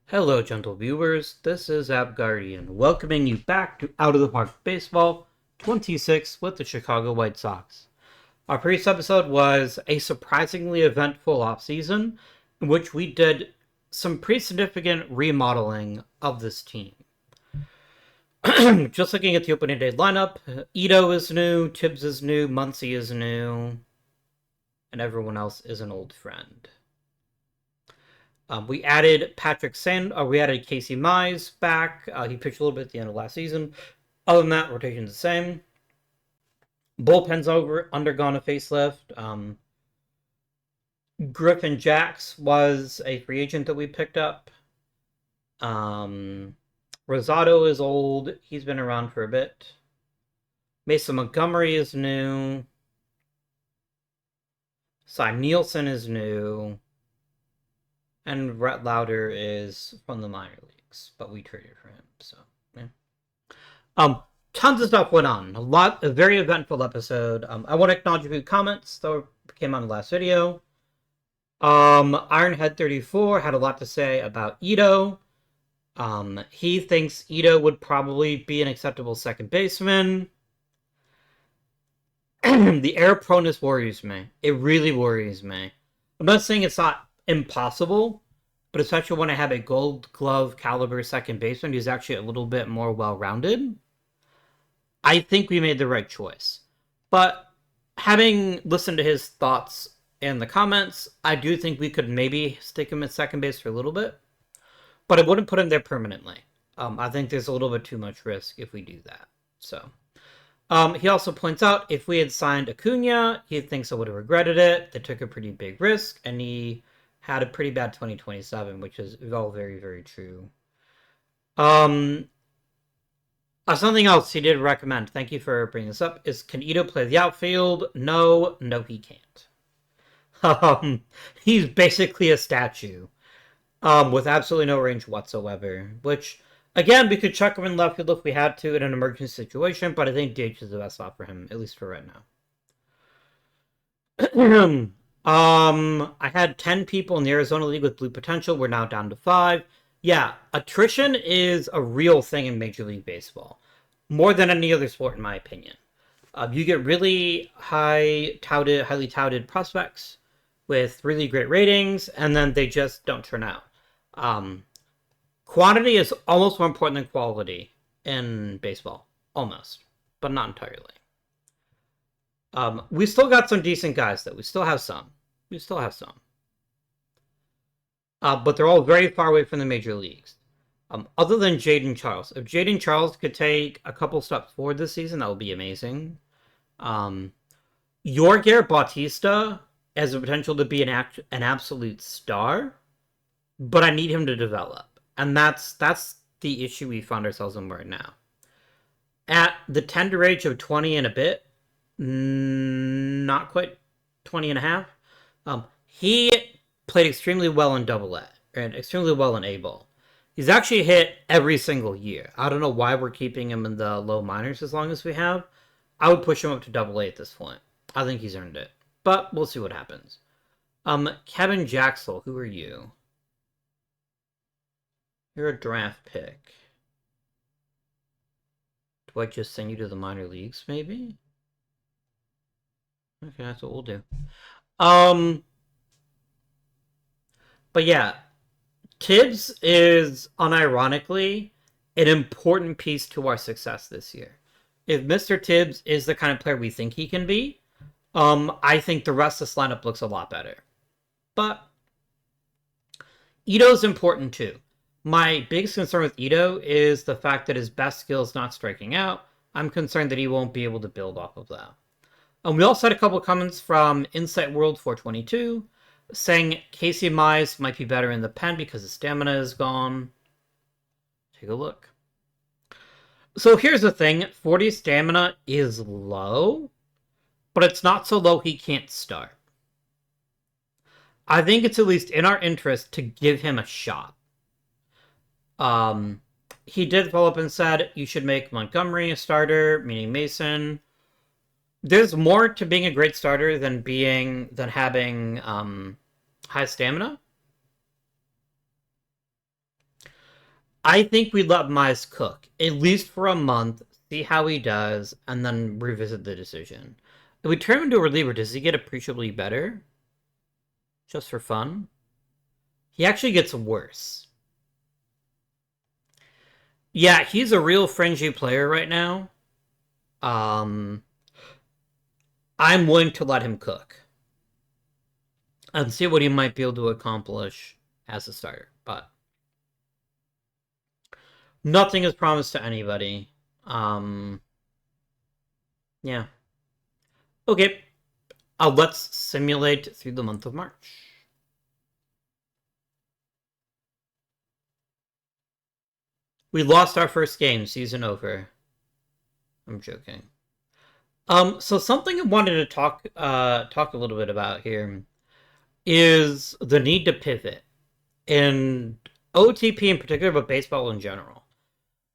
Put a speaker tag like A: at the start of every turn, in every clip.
A: Hello, gentle viewers. This is AppGuardian, welcoming you back to Out of the Park Baseball 26 with the Chicago White Sox. Our previous episode was a surprisingly eventful offseason in which we did some pretty significant remodeling of this team. Just looking at the opening day lineup, Ito is new, Tibbs is new, Muncy is new, and everyone else is an old friend. We added we added Casey Mize back. He pitched a little bit at the end of last season. Other than that, rotation's the same. Bullpen's undergone a facelift. Griffin Jax was a free agent that we picked up. Rosado is old. He's been around for a bit. Mason Montgomery is new. Cy Nielsen is new. And Rhett Lauder is from the minor leagues, but we traded for him, so yeah. Tons of stuff went on. A very eventful episode. I want to acknowledge a few comments that came on the last video. Ironhead34 had a lot to say about Ito. He thinks Ito would probably be an acceptable second baseman. The air proneness worries me. It really worries me. I'm not saying it's not impossible, but especially when I have a Gold Glove caliber second baseman who's actually a little bit more well-rounded, I think we made the right choice. But having listened to his thoughts in the comments, I do think we could maybe stick him at second base for a little bit, but I wouldn't put him there permanently. I think there's a little bit too much risk if we do that. So he also points out if we had signed Acuna, he thinks I would have regretted it. They took a pretty big risk, and he had a pretty bad 2027, which is all very, very true. Something else he did recommend, thank you for bringing this up, is can Ito play the outfield? No, he can't. He's basically a statue, with absolutely no range whatsoever, which, again, we could chuck him in left field if we had to in an emergency situation, but I think DH is the best spot for him, at least for right now. I had 10 people in the Arizona League with blue potential. We're now down to 5. Yeah, attrition is a real thing in Major League Baseball. More than any other sport, in my opinion. You get really highly touted prospects with really great ratings, and then they just don't turn out. Quantity is almost more important than quality in baseball. Almost. But not entirely. We still got some decent guys, though. We still have some. But they're all very far away from the major leagues. Other than Jaden Charles. If Jaden Charles could take a couple steps forward this season, that would be amazing. Yorger Bautista has the potential to be an absolute star, but I need him to develop. And that's the issue we found ourselves in right now. At the tender age of 20 and a bit, not quite 20 and a half, he played extremely well in Double-A and extremely well in A-ball. He's actually hit every single year. I don't know why we're keeping him in the low minors as long as we have. I would push him up to Double-A at this point. I think he's earned it. But we'll see what happens. Kevin Jaxel, who are you? You're a draft pick. Do I just send you to the minor leagues, maybe? Okay, that's what we'll do. But yeah, Tibbs is unironically an important piece to our success this year. If Mr. Tibbs is the kind of player we think he can be, I think the rest of this lineup looks a lot better. But Ito's important too. My biggest concern with Ito is the fact that his best skill is not striking out. I'm concerned that he won't be able to build off of that. We also had a couple comments from Insight World 422 saying Casey Mize might be better in the pen because his stamina is gone. Take a look. So here's the thing. 40 stamina is low, but it's not so low he can't start. I think it's at least in our interest to give him a shot. He did follow up and said you should make Montgomery a starter, meaning Mason. There's more to being a great starter than having high stamina. I think we let Mize cook, at least for a month, see how he does, and then revisit the decision. If we turn him into a reliever, does he get appreciably better? Just for fun? He actually gets worse. Yeah, he's a real fringy player right now. I'm willing to let him cook and see what he might be able to accomplish as a starter. But nothing is promised to anybody. Yeah. Okay. Let's simulate through the month of March. We lost our first game, season over. I'm joking. So something I wanted to talk a little bit about here is the need to pivot in OOTP in particular, but baseball in general.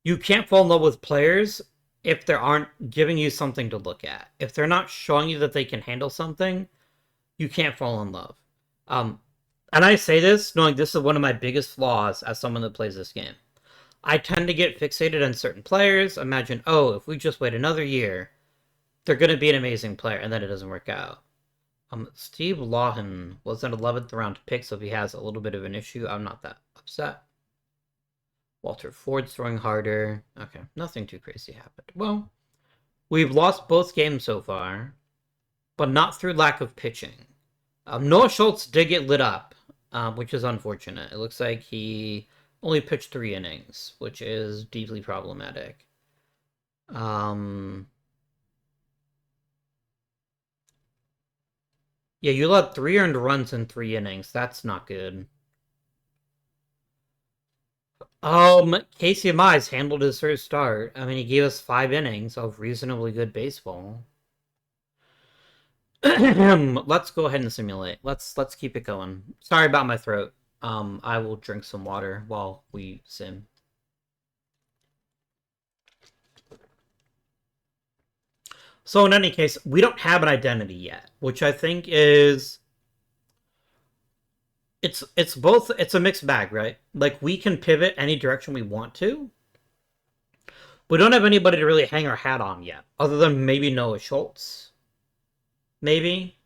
A: You can't fall in love with players if they aren't giving you something to look at. If they're not showing you that they can handle something, you can't fall in love. And I say this knowing this is one of my biggest flaws as someone that plays this game. I tend to get fixated on certain players. Imagine, oh, if we just wait another year, they're going to be an amazing player, and then it doesn't work out. Steve Lawton was an 11th round pick, so if he has a little bit of an issue, I'm not that upset. Walter Ford's throwing harder. Okay, nothing too crazy happened. Well, we've lost both games so far, but not through lack of pitching. Noah Schultz did get lit up, which is unfortunate. It looks like he only pitched 3 innings, which is deeply problematic. Yeah, you let 3 earned runs in 3 innings. That's not good. Casey Mize handled his first start. I mean, he gave us 5 innings of reasonably good baseball. Let's go ahead and simulate. Let's keep it going. Sorry about my throat. I will drink some water while we sim. So in any case, we don't have an identity yet, which I think is it's both it's a mixed bag, right? Like we can pivot any direction we want to. We don't have anybody to really hang our hat on yet, other than maybe Noah Schultz. Maybe.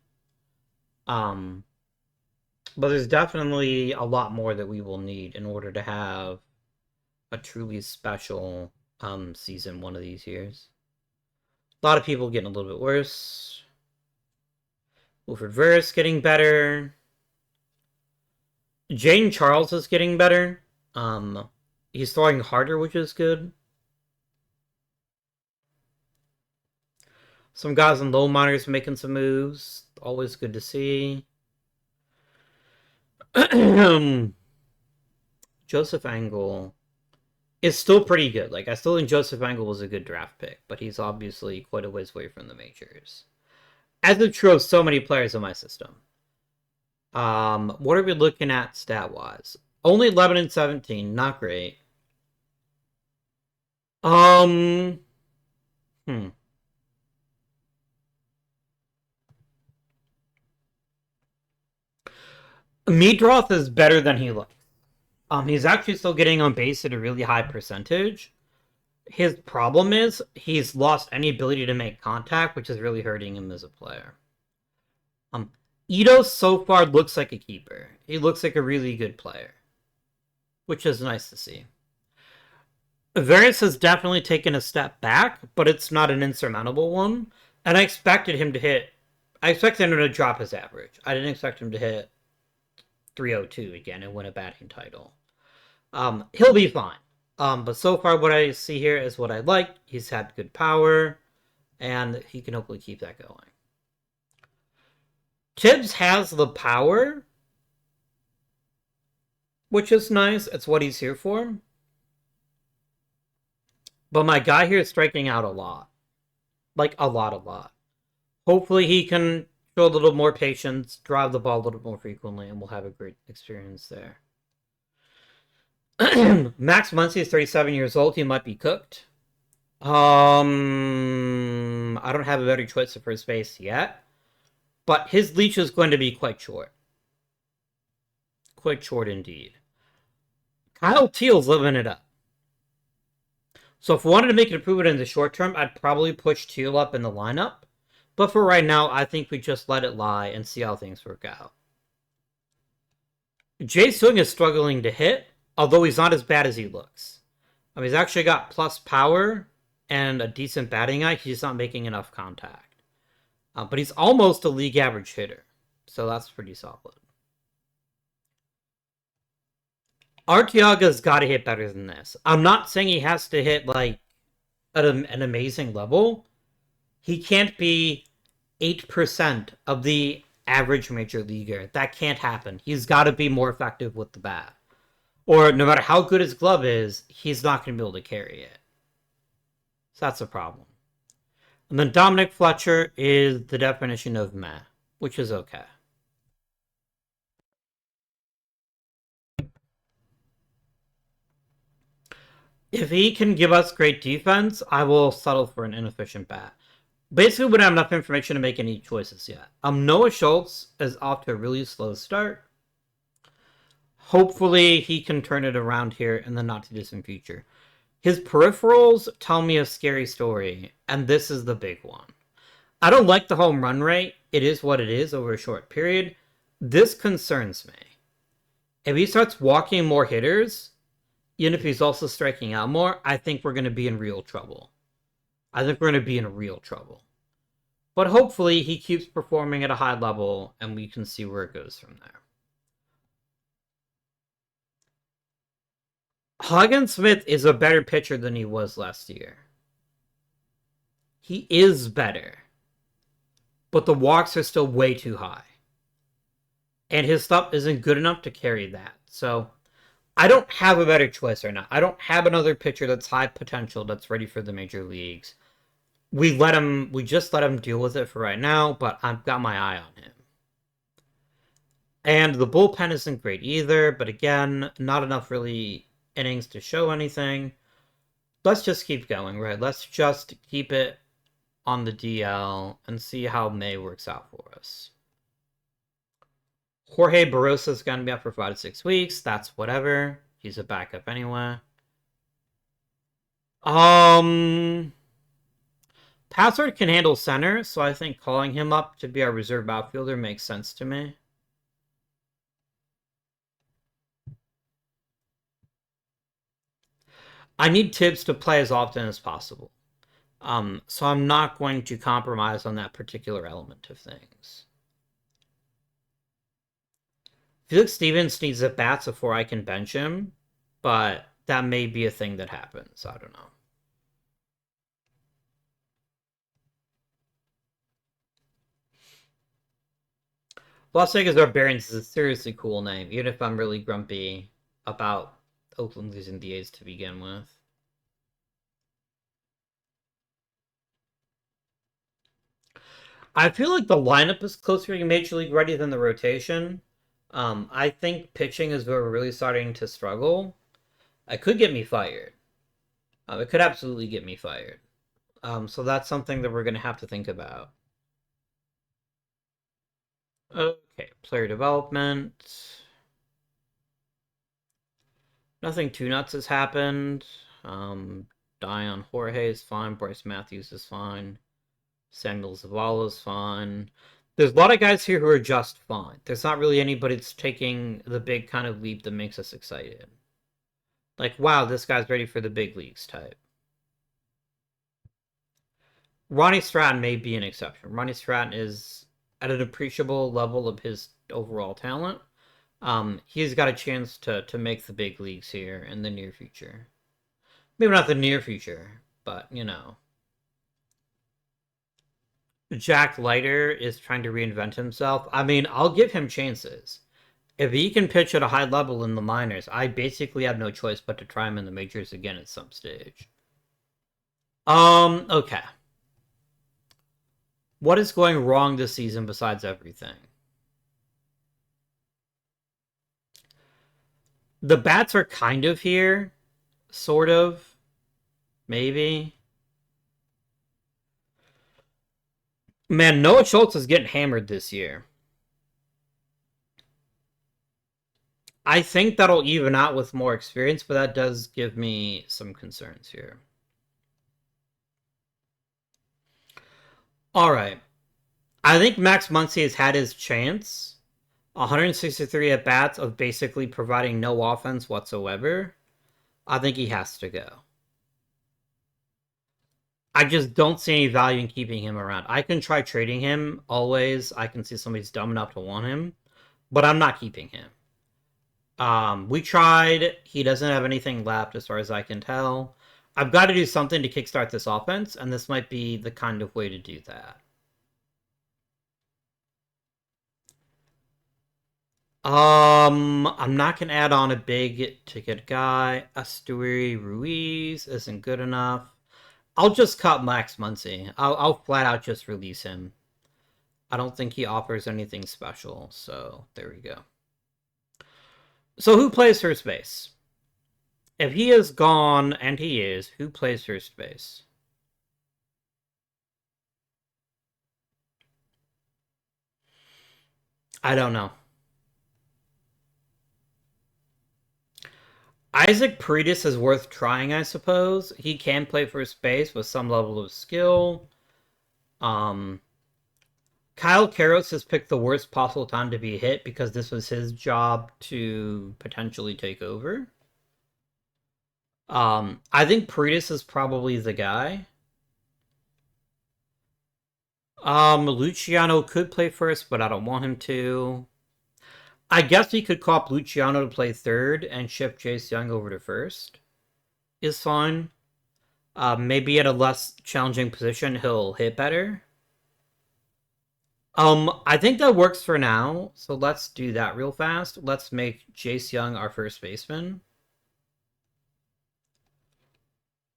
A: But there's definitely a lot more that we will need in order to have a truly special season one of these years. A lot of people getting a little bit worse. Wilfred Veras getting better. Jane Charles is getting better. He's throwing harder, which is good. Some guys in low minors making some moves. Always good to see. Joseph Angle is still pretty good. Like, I still think Joseph Angle was a good draft pick, but he's obviously quite a ways away from the majors. As is true of so many players in my system. What are we looking at stat-wise? Only 11 and 17, not great. Meadroth is better than he looks. He's actually still getting on base at a really high percentage. His problem is he's lost any ability to make contact, which is really hurting him as a player. Ito so far looks like a keeper. He looks like a really good player, which is nice to see. Varys has definitely taken a step back, but it's not an insurmountable one. And I expected hhim to drop his average. I didn't expect him to hit 302 again and win a batting title. He'll be fine. But so far what I see here is what I like. He's had good power, and he can hopefully keep that going. Tibbs has the power, which is nice. It's what he's here for. But my guy here is striking out a lot. Like, a lot. Hopefully he can show a little more patience, drive the ball a little more frequently, and we'll have a great experience there. Max Muncy is 37 years old. He might be cooked. I don't have a better choice at first base yet. But his leash is going to be quite short. Quite short indeed. Kyle Teal's living it up. So if we wanted to make an improvement in the short term, I'd probably push Teal up in the lineup. But for right now, I think we just let it lie and see how things work out. Jay Sung is struggling to hit, although he's not as bad as he looks. He's actually got plus power and a decent batting eye. He's not making enough contact. But he's almost a league average hitter. So that's pretty solid. Arteaga's got to hit better than this. I'm not saying he has to hit like at an amazing level. He can't be 8% of the average major leaguer. That can't happen. He's got to be more effective with the bat. Or no matter how good his glove is, he's not going to be able to carry it. So that's a problem. And then Dominic Fletcher is the definition of meh, which is okay. If he can give us great defense, I will settle for an inefficient bat. Basically, we don't have enough information to make any choices yet. Noah Schultz is off to a really slow start. Hopefully, he can turn it around here in the not-too-distant future. His peripherals tell me a scary story, and this is the big one. I don't like the home run rate. It is what it is over a short period. This concerns me. If he starts walking more hitters, even if he's also striking out more, I think we're going to be in real trouble. But hopefully he keeps performing at a high level and we can see where it goes from there. Hagen Smith is a better pitcher than he was last year. He is better. But the walks are still way too high. And his stuff isn't good enough to carry that. So I don't have a better choice right now. I don't have another pitcher that's high potential that's ready for the major leagues. We just let him deal with it for right now, but I've got my eye on him. And the bullpen isn't great either, but again, not enough really innings to show anything. Let's just keep going, right? Let's just keep it on the DL and see how May works out for us. Jorge Barrosa is going to be out for 5 to 6 weeks. That's whatever. He's a backup anyway. Passard can handle center, so I think calling him up to be our reserve outfielder makes sense to me. I need Tibbs to play as often as possible. So I'm not going to compromise on that particular element of things. Felix Stevens needs at bats before I can bench him, but that may be a thing that happens. I don't know. Las Vegas Barbarians is a seriously cool name, even if I'm really grumpy about Oakland losing the A's to begin with. I feel like the lineup is closer to Major League ready than the rotation. I think pitching is where we're really starting to struggle. It could get me fired. It could absolutely get me fired. So that's something that we're going to have to think about. Okay, player development. Nothing too nuts has happened. Dion Jorge is fine. Bryce Matthews is fine. Samuel Zavala is fine. There's a lot of guys here who are just fine. There's not really anybody that's taking the big kind of leap that makes us excited. Like, wow, this guy's ready for the big leagues type. Ronnie Stratton may be an exception. Ronnie Stratton is at an appreciable level of his overall talent. He's got a chance to make the big leagues here in the near future. Maybe not the near future, but, you know. Jack Leiter is trying to reinvent himself. I mean, I'll give him chances. If he can pitch at a high level in the minors, I basically have no choice but to try him in the majors again at some stage. Okay. What is going wrong this season besides everything? The bats are kind of here. Sort of. Maybe. Man, Noah Schultz is getting hammered this year. I think that'll even out with more experience, but that does give me some concerns here. All right. I think Max Muncy has had his chance. 163 at bats of basically providing no offense whatsoever. I think he has to go. I just don't see any value in keeping him around. I can try trading him always. I can see somebody's dumb enough to want him, but I'm not keeping him. We tried. He doesn't have anything left as far as I can tell. I've got to do something to kickstart this offense, and this might be the kind of way to do that. I'm not gonna add on a big ticket guy. Asturi Ruiz isn't good enough. I'll just cut Max Muncy. I'll flat out just release him. I don't think he offers anything special, so there we go. So who plays first base? If he is gone, and he is, who plays first base? I don't know. Isaac Paredes is worth trying, I suppose. He can play first base with some level of skill. Kyle Karros has picked the worst possible time to be hit because this was his job to potentially take over. I think Paredes is probably the guy. Luciano could play first, but I don't want him to. I guess we could call up Luciano to play third and shift Jace Young over to first. Is fine. Maybe at a less challenging position, he'll hit better. I think that works for now, so let's do that real fast. Let's make Jace Young our first baseman.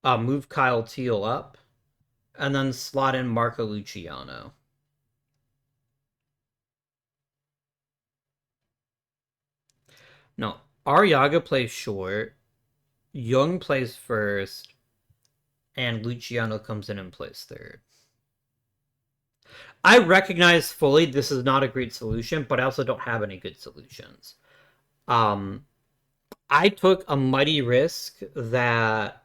A: Move Kyle Teal up, and then slot in Marco Luciano. No, Arriaga plays short, Young plays first, and Luciano comes in and plays third. I recognize fully this is not a great solution, but I also don't have any good solutions. I took a mighty risk that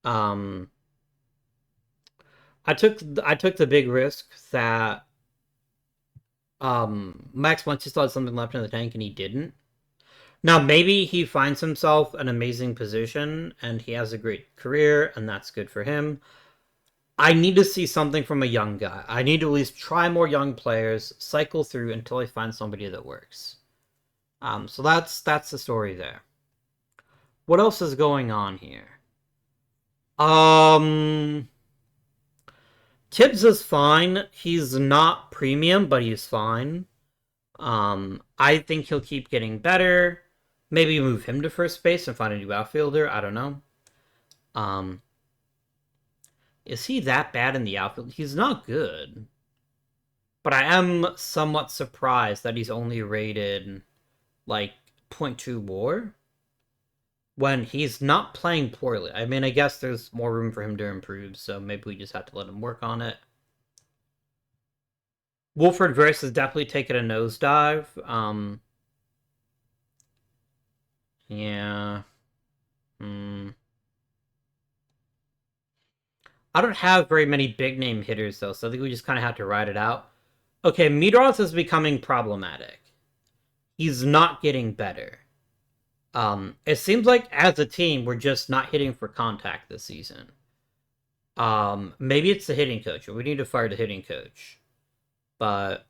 A: I took the big risk that Max Muncy still had something left in the tank and he didn't. Now maybe he finds himself an amazing position and he has a great career and that's good for him. I need to see something from a young guy. I need to at least try more young players, cycle through until I find somebody that works. So that's the story there. What else is going on here? Tibbs is fine. He's not premium, but he's fine. I think he'll keep getting better. Maybe move him to first base and find a new outfielder. I don't know. Is he that bad in the outfield? He's not good. But I am somewhat surprised that he's only rated like 0.2 WAR when he's not playing poorly. I mean, I guess there's more room for him to improve, so maybe we just have to let him work on it. Wolford Veras has definitely taken a nosedive. Yeah. I don't have very many big name hitters, though, so I think we just kind of have to ride it out. Okay, Meadroth is becoming problematic. He's not getting better. It seems like as a team, we're just not hitting for contact this season. Maybe it's the hitting coach. We need to fire the hitting coach. But,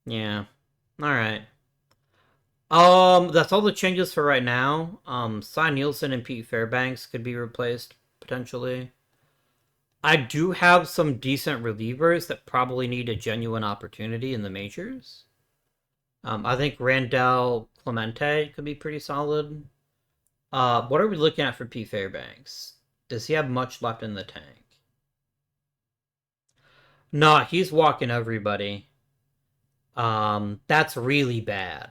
A: yeah. Alright. That's all the changes for right now. Cy Nielsen and Pete Fairbanks could be replaced, potentially. I do have some decent relievers that probably need a genuine opportunity in the majors. I think Randall Clemente could be pretty solid. What are we looking at for Pete Fairbanks? Does he have much left in the tank? Nah, he's walking everybody. That's really bad.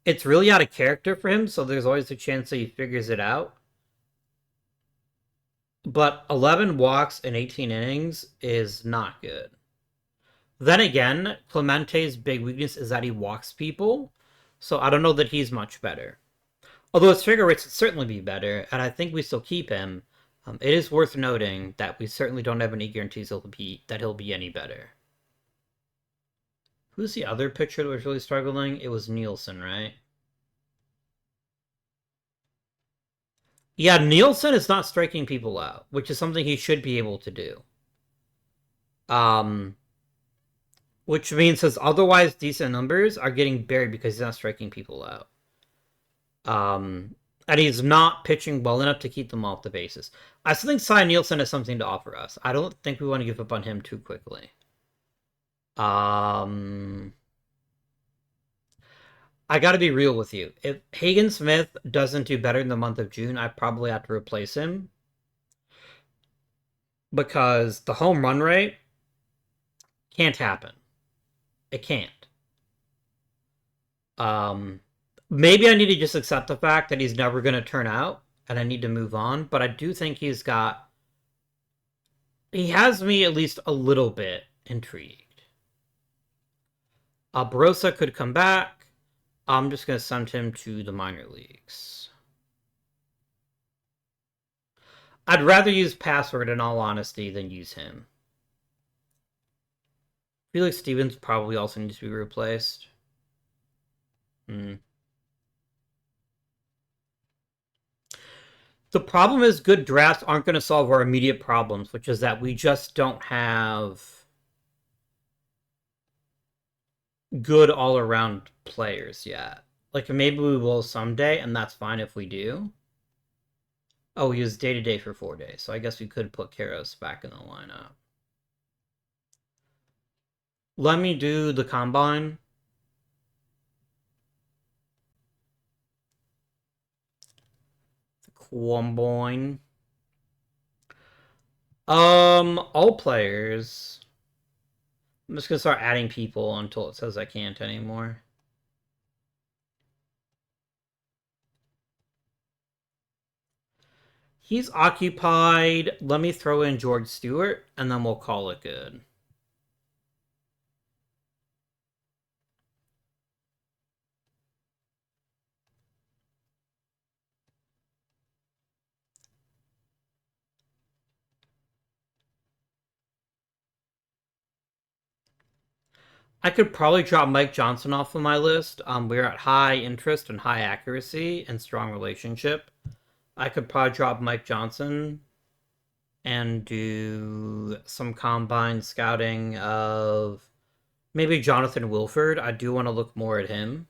A: It's really out of character for him, so there's always a chance that he figures it out. But 11 walks in 18 innings is not good. Then again, Clemente's big weakness is that he walks people, so I don't know that he's much better. Although his figure rates would certainly be better, and I think we still keep him. It is worth noting that we certainly don't have any guarantees that he'll be any better. Who's the other pitcher that was really struggling? It was Nielsen, right? Yeah, Nielsen is not striking people out, which is something he should be able to do. Um, which means his otherwise decent numbers are getting buried because he's not striking people out. And he's not pitching well enough to keep them off the bases. I still think Cy Nielsen has something to offer us. I don't think we want to give up on him too quickly. I got to be real with you. If Hagen Smith doesn't do better in the month of June, I probably have to replace him because the home run rate can't happen. It can't. Maybe I need to just accept the fact that he's never going to turn out and I need to move on, but I do think he has me at least a little bit intrigued. Barossa could come back. I'm just going to send him to the minor leagues. I'd rather use Password in all honesty than use him. Felix Stevens probably also needs to be replaced. The problem is good drafts aren't going to solve our immediate problems, which is that we just don't have good all-around players yet. Like, maybe we will someday, and that's fine if we do. Oh, he was day-to-day for 4 days, so I guess we could put Karros back in the lineup. Let me do the combine. The combine. All players. I'm just gonna start adding people until it says I can't anymore. He's occupied. Let me throw in George Stewart, and then we'll call it good. I could probably drop Mike Johnson off of my list. We're at high interest and high accuracy and strong relationship. I could probably drop Mike Johnson and do some combine scouting of maybe Jonathan Wilford. I do want to look more at him.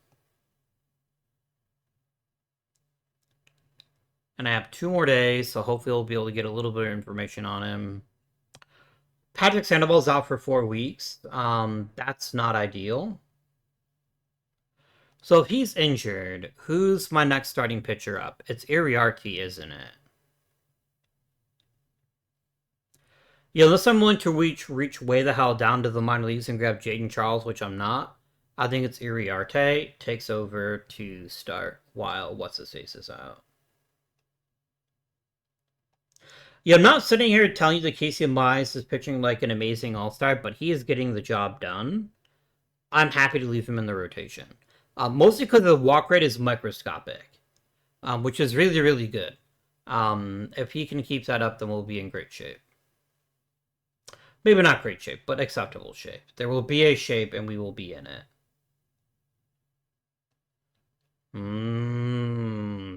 A: And I have 2 more days, so hopefully we'll be able to get a little bit of information on him. Patrick Sandoval's out for 4 weeks. That's not ideal. So if he's injured, who's my next starting pitcher up? It's Iriarte, isn't it? Yeah, unless I'm willing to reach way the hell down to the minor leagues and grab Jaden Charles, which I'm not, I think it's Iriarte takes over to start while What's-His-Face is out. Yeah, I'm not sitting here telling you that Casey Mize is pitching like an amazing all-star, but he is getting the job done. I'm happy to leave him in the rotation. Mostly because the walk rate is microscopic, which is really, really good. If he can keep that up, then we'll be in great shape. Maybe not great shape, but acceptable shape. There will be a shape, and we will be in it.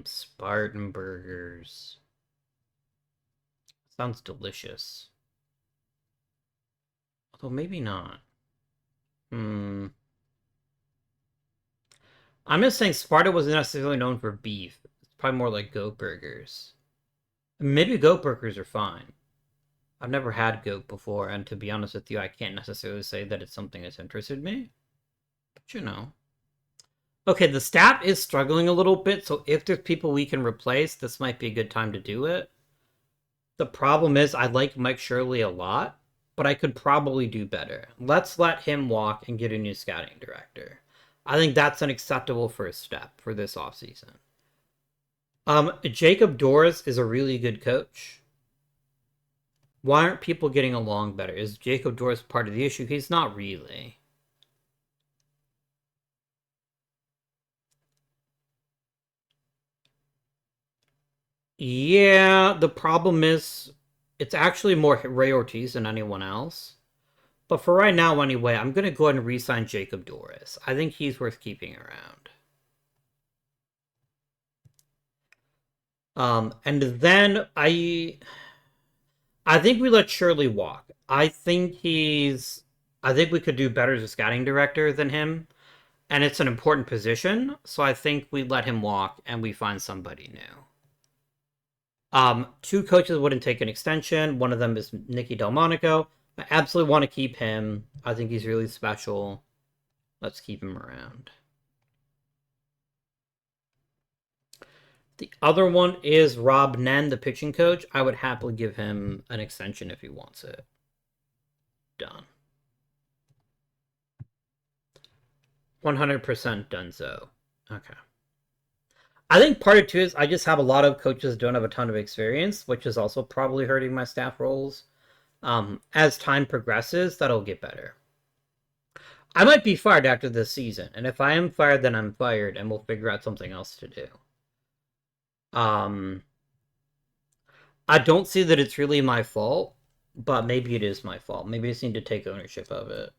A: Spartan burgers. Sounds delicious. Although maybe not. I'm just saying Sparta wasn't necessarily known for beef. It's probably more like goat burgers. Maybe goat burgers are fine. I've never had goat before, and to be honest with you, I can't necessarily say that it's something that's interested me. But you know. Okay, the staff is struggling a little bit, so if there's people we can replace, this might be a good time to do it. The problem is I like Mike Shirley a lot, but I could probably do better. Let's let him walk and get a new scouting director. I think that's an acceptable first step for this offseason. Jacob Doris is a really good coach. Why aren't people getting along better? Is Jacob Doris part of the issue? He's not really. Yeah, the problem is it's actually more Ray Ortiz than anyone else. But for right now, anyway, I'm going to go ahead and re-sign Jacob Doris. I think he's worth keeping around. And then I think we let Shirley walk. I think we could do better as a scouting director than him, and it's an important position, so I think we let him walk and we find somebody new. Two coaches wouldn't take an extension. One of them is Nicky Delmonico. I absolutely want to keep him. I think he's really special. Let's keep him around. The other one is Rob Nen, the pitching coach. I would happily give him an extension if he wants it. Done. 100% done so. Okay. I think part of it too is I just have a lot of coaches don't have a ton of experience, which is also probably hurting my staff roles. As time progresses, that'll get better. I might be fired after this season, and if I am fired, then I'm fired, and we'll figure out something else to do. Um, I don't see that it's really my fault, but maybe it is my fault. Maybe I just need to take ownership of it.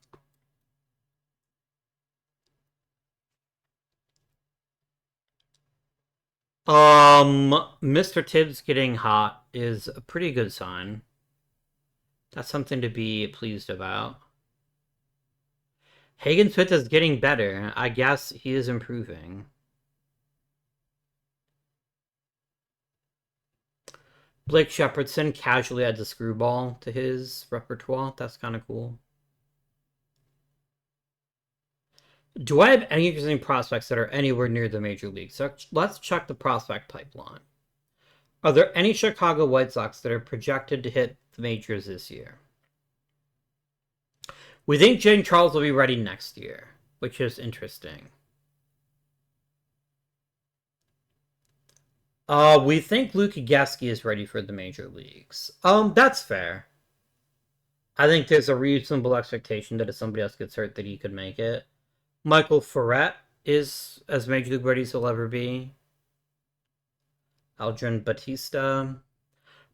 A: Mr. Tibbs getting hot is a pretty good sign. That's something to be pleased about. Hagen Smith is getting better. I guess he is improving. Blake Shepardson casually adds a screwball to his repertoire. That's kind of cool. Do I have any interesting prospects that are anywhere near the major leagues? So let's check the prospect pipeline. Are there any Chicago White Sox that are projected to hit the majors this year? We think Jane Charles will be ready next year, which is interesting. We think Luke Gasky is ready for the major leagues. That's fair. I think there's a reasonable expectation that if somebody else gets hurt, that he could make it. Michael Ferret is as major league ready as he'll ever be. Aldrin Batista.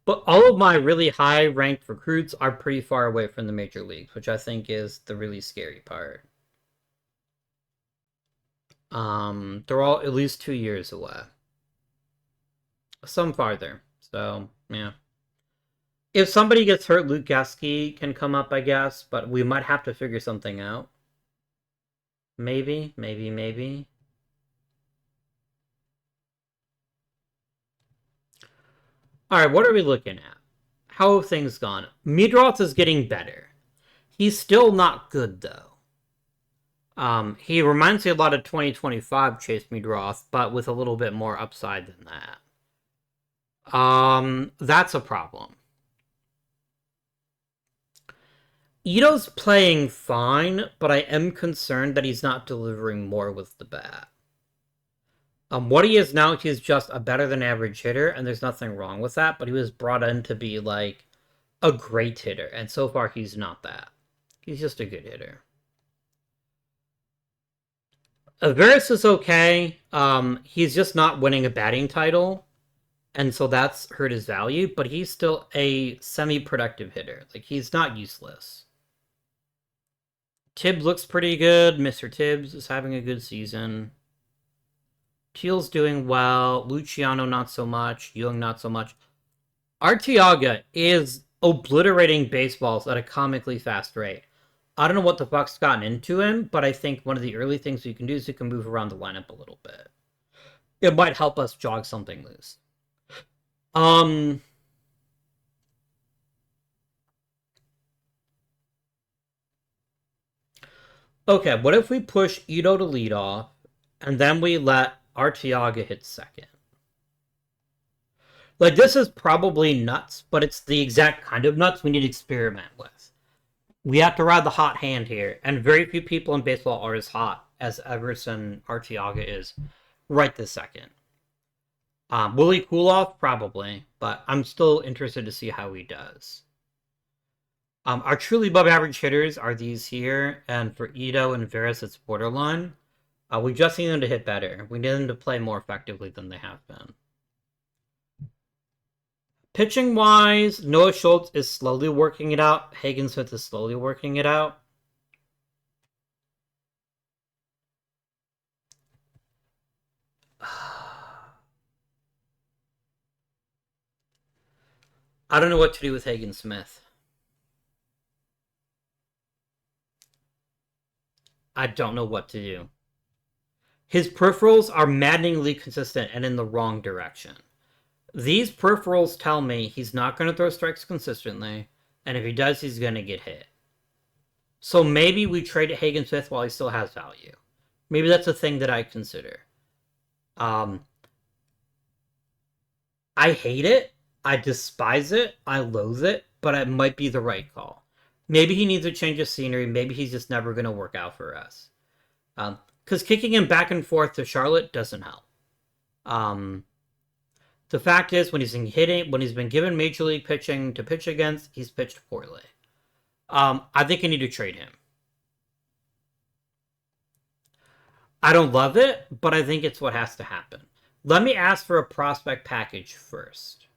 A: But all of my really high-ranked recruits are pretty far away from the major leagues, which I think is the really scary part. They're all at least 2 years away. Some farther. So, yeah. If somebody gets hurt, Luke Gasky can come up, I guess, but we might have to figure something out. Maybe. Alright, what are we looking at? How have things gone? Midroth is getting better. He's still not good, though. He reminds me a lot of 2025 Chase Midroth, but with a little bit more upside than that. That's a problem. Ito's playing fine, but I am concerned that he's not delivering more with the bat. What he is now, he's just a better than average hitter, and there's nothing wrong with that, but he was brought in to be, like, a great hitter, and so far he's not that. He's just a good hitter. Averis is okay. He's just not winning a batting title, and so that's hurt his value, but he's still a semi-productive hitter. Like, he's not useless. Tibbs looks pretty good. Mr. Tibbs is having a good season. Teal's doing well. Luciano, not so much. Young, not so much. Arteaga is obliterating baseballs at a comically fast rate. I don't know what the fuck's gotten into him, but I think one of the early things you can do is you can move around the lineup a little bit. It might help us jog something loose. Okay, what if we push Ito to lead off, and then we let Arteaga hit second? Like, this is probably nuts, but it's the exact kind of nuts we need to experiment with. We have to ride the hot hand here, and very few people in baseball are as hot as Everson Arteaga is right this second. Will he cool off? Probably, but I'm still interested to see how he does. Our truly above average hitters are these here, and for Ito and Veras, it's borderline. We just need them to hit better. We need them to play more effectively than they have been. Pitching wise, Noah Schultz is slowly working it out. Hagen Smith is slowly working it out. I don't know what to do with Hagen Smith. I don't know what to do. His peripherals are maddeningly consistent and in the wrong direction. These peripherals tell me he's not going to throw strikes consistently, and if he does, he's going to get hit. So maybe we trade Hagen Smith while he still has value. Maybe that's a thing that I consider. I hate it. I despise it. I loathe it, but it might be the right call. Maybe he needs a change of scenery. Maybe he's just never going to work out for us. Because kicking him back and forth to Charlotte doesn't help. The fact is, when he's been given major league pitching to pitch against, he's pitched poorly. I think I need to trade him. I don't love it, but I think it's what has to happen. Let me ask for a prospect package first.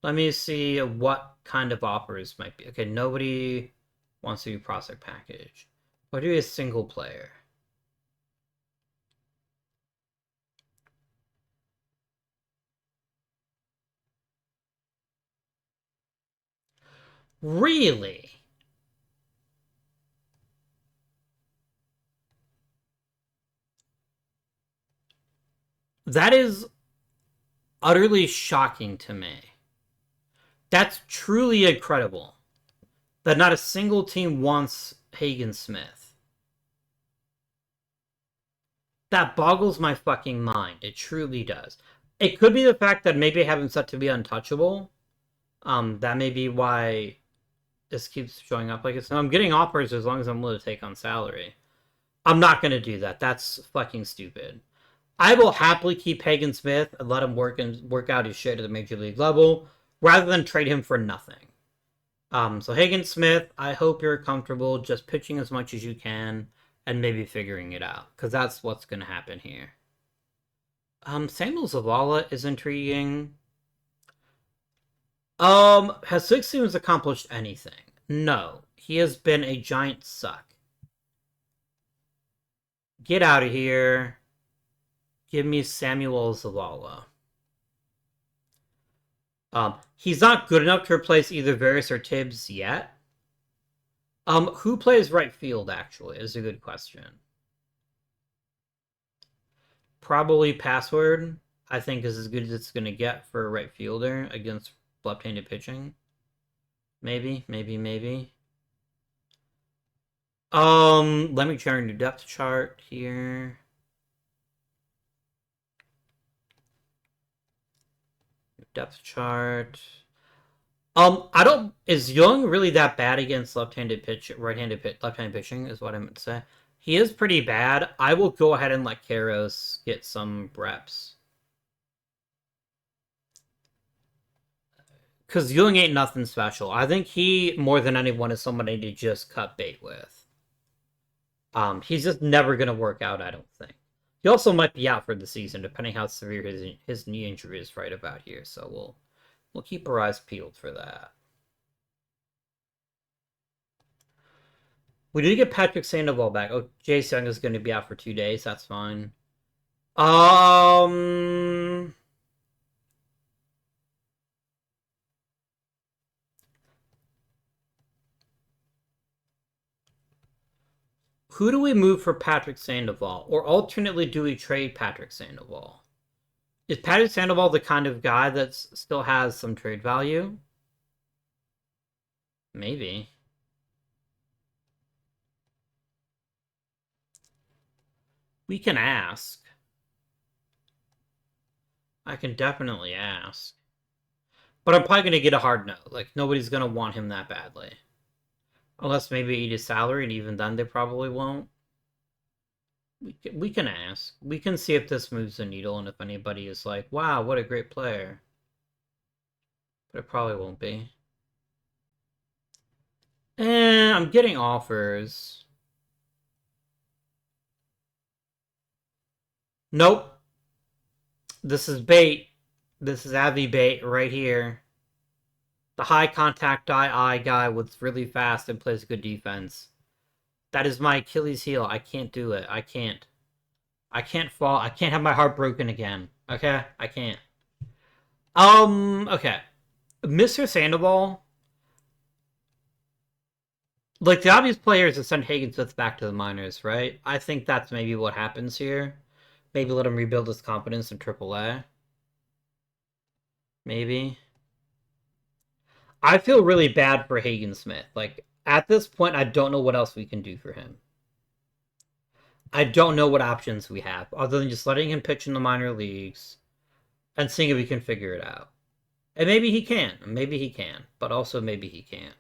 A: Let me see what kind of offers might be. Okay, nobody wants to do prospect package. What do a single player? Really? That is utterly shocking to me. That's truly incredible. That not a single team wants Hagen Smith. That boggles my fucking mind. It truly does. It could be the fact that maybe I have him set to be untouchable. That may be why this keeps showing up like it's. I'm getting offers as long as I'm willing to take on salary. I'm not gonna do that. That's fucking stupid. I will happily keep Hagen Smith and let him work out his shit at the major league level, rather than trade him for nothing. So Hagen Smith, I hope you're comfortable just pitching as much as you can and maybe figuring it out, because that's what's going to happen here. Samuel Zavala is intriguing. Has Six Stevens accomplished anything? No. He has been a giant suck. Get out of here. Give me Samuel Zavala. He's not good enough to replace either Varys or Tibbs yet. Who plays right field, actually, is a good question. Probably Password, I think, is as good as it's going to get for a right fielder against left-handed pitching. Maybe. Let me try a new depth chart here. Depth chart. I don't. Is Young really that bad against left-handed pitching? Is what I meant to say. He is pretty bad. I will go ahead and let Karros get some reps. Because Young ain't nothing special. I think he, more than anyone, is somebody to just cut bait with. He's just never going to work out, I don't think. He also might be out for the season, depending how severe his knee injury is right about here. So we'll keep our eyes peeled for that. We did get Patrick Sandoval back. Oh, Jace Young is going to be out for 2 days. That's fine. Who do we move for Patrick Sandoval? Or alternately, do we trade Patrick Sandoval? Is Patrick Sandoval the kind of guy that still has some trade value? Maybe. We can ask. I can definitely ask. But I'm probably going to get a hard no. Like, nobody's going to want him that badly. Unless maybe eat his salary, and even then they probably won't. We can ask. We can see if this moves the needle, and if anybody is like, wow, what a great player. But it probably won't be. I'm getting offers. Nope. This is bait. This is Avi bait right here. The high contact eye guy with really fast and plays good defense. That is my Achilles heel. I can't do it. I can't. I can't fall. I can't have my heart broken again. Okay? I can't. Okay. Mr. Sandoval, like, the obvious player is to send Hagen-Smith back to the minors, right? I think that's maybe what happens here. Maybe let him rebuild his confidence in AAA. Maybe. I feel really bad for Hagen-Smith. Like, at this point, I don't know what else we can do for him. I don't know what options we have, other than just letting him pitch in the minor leagues and seeing if we can figure it out. And maybe he can. Maybe he can. But also maybe he can't.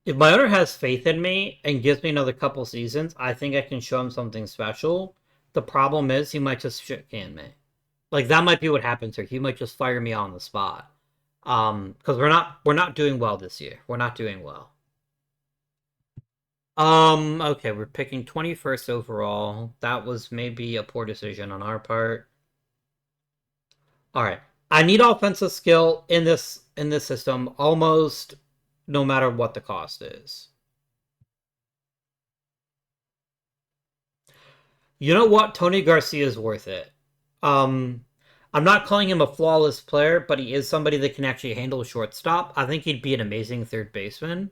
A: If my owner has faith in me and gives me another couple seasons, I think I can show him something special. The problem is he might just shit can me. Like, that might be what happens here. He might just fire me on the spot. Because we're not doing well this year. We're not doing well. Okay, we're picking 21st overall. That was maybe a poor decision on our part. All right. I need offensive skill in this system almost no matter what the cost is. You know what? Tony Garcia is worth it. Um, I'm not calling him a flawless player, but he is somebody that can actually handle a shortstop. I think he'd be an amazing third baseman.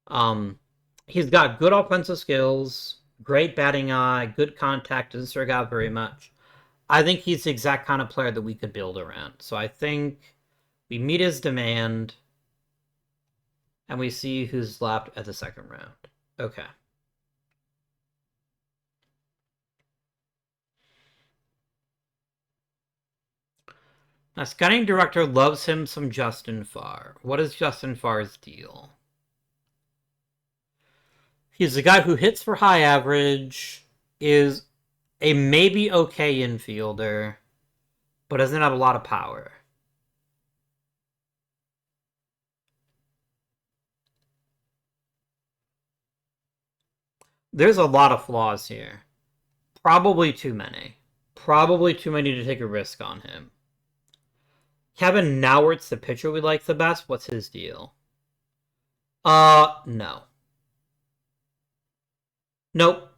A: Um, he's got good offensive skills, great batting eye, good contact, doesn't strike out very much. I think he's the exact kind of player that we could build around. So I think we meet his demand, and we see who's left at the second round. Okay. Now, scouting director loves him some Justin Farr. What is Justin Farr's deal? He's a guy who hits for high average, is a maybe okay infielder, but doesn't have a lot of power. There's a lot of flaws here. Probably too many. Probably too many to take a risk on him. Kevin Nauert's the pitcher we like the best. What's his deal? No. Nope.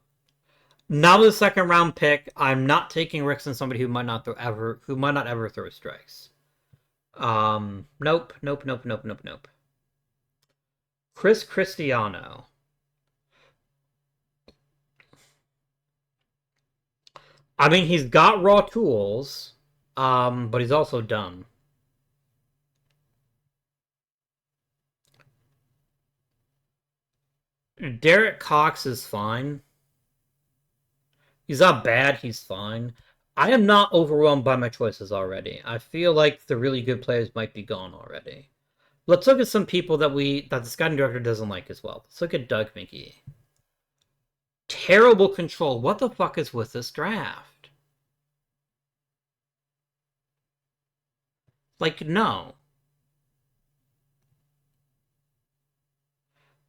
A: Not a second round pick. I'm not taking risks on somebody who might not ever throw strikes. Nope, nope, nope, nope, nope, nope. Chris Cristiano. I mean, he's got raw tools, but he's also dumb. Derek Cox is fine. He's not bad, he's fine. I am not overwhelmed by my choices already. I feel like the really good players might be gone already. Let's look at some people that the scouting director doesn't like as well. Let's look at Doug McGee. Terrible control. What the fuck is with this draft? Like, no.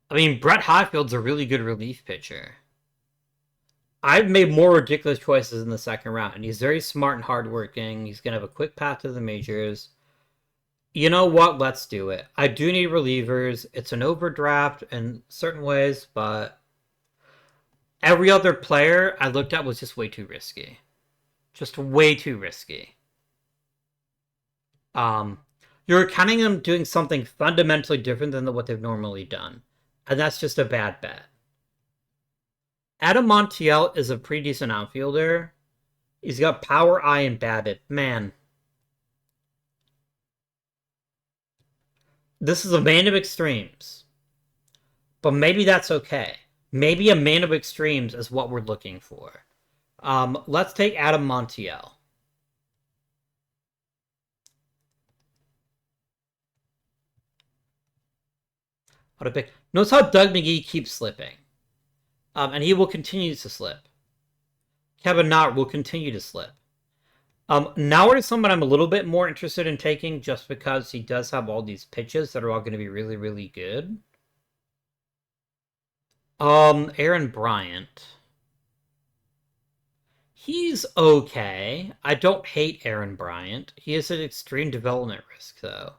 A: I mean, Brett Highfield's a really good relief pitcher. I've made more ridiculous choices in the second round, and he's very smart and hardworking. He's going to have a quick path to the majors. You know what? Let's do it. I do need relievers. It's an overdraft in certain ways, but every other player I looked at was just way too risky. Just way too risky. You're counting them doing something fundamentally different than what they've normally done. And that's just a bad bet. Adam Montiel is a pretty decent outfielder. He's got power, eye, and BABIP. Man. This is a man of extremes. But maybe that's okay. Maybe a man of extremes is what we're looking for. Let's take Adam Montiel. What a pick. Notice how Doug McGee keeps slipping. And he will continue to slip. Kevin Nauert will continue to slip. Nauert is someone I'm a little bit more interested in taking just because he does have all these pitches that are all going to be really, really good. Aaron Bryant. He's okay. I don't hate Aaron Bryant. He is an extreme development risk, though.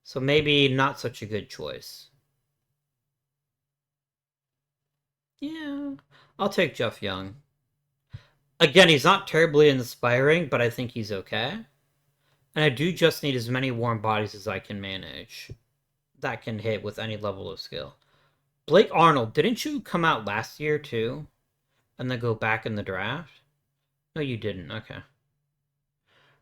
A: So maybe not such a good choice. Yeah, I'll take Jeff Young. Again, he's not terribly inspiring, but I think he's okay. And I do just need as many warm bodies as I can manage that can hit with any level of skill. Blake Arnold, didn't you come out last year too? And then go back in the draft? No, you didn't. Okay.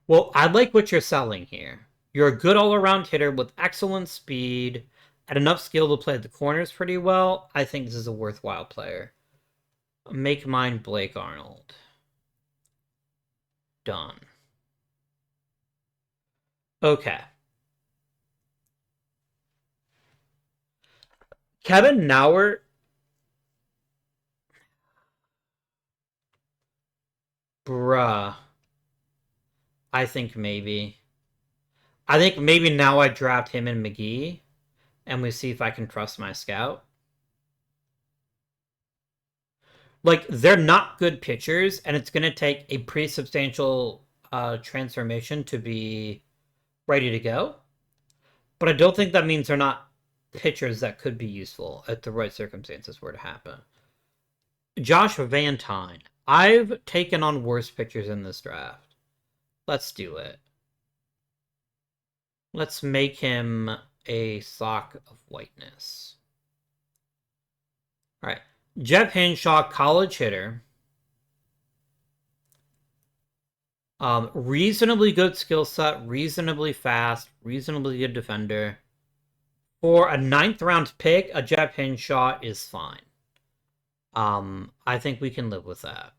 A: Well, I like what you're selling here. You're a good all-around hitter with excellent speed and enough skill to play the corners pretty well. I think this is a worthwhile player. Make mine Blake Arnold. Done. Okay. Kevin Nauer. Bruh. I think maybe. I think maybe now I draft him and McGee, and we see if I can trust my scout. Like, they're not good pitchers, and it's going to take a pretty substantial transformation to be ready to go. But I don't think that means they're not pitchers that could be useful if the right circumstances were to happen. Josh Van Tine. I've taken on worse pitchers in this draft. Let's do it. Let's make him a sock of whiteness. All right. Jeff Hinshaw, college hitter. Reasonably good skill set, reasonably fast, reasonably good defender. For a 9th round pick, a Jeff Hinshaw is fine. I think we can live with that.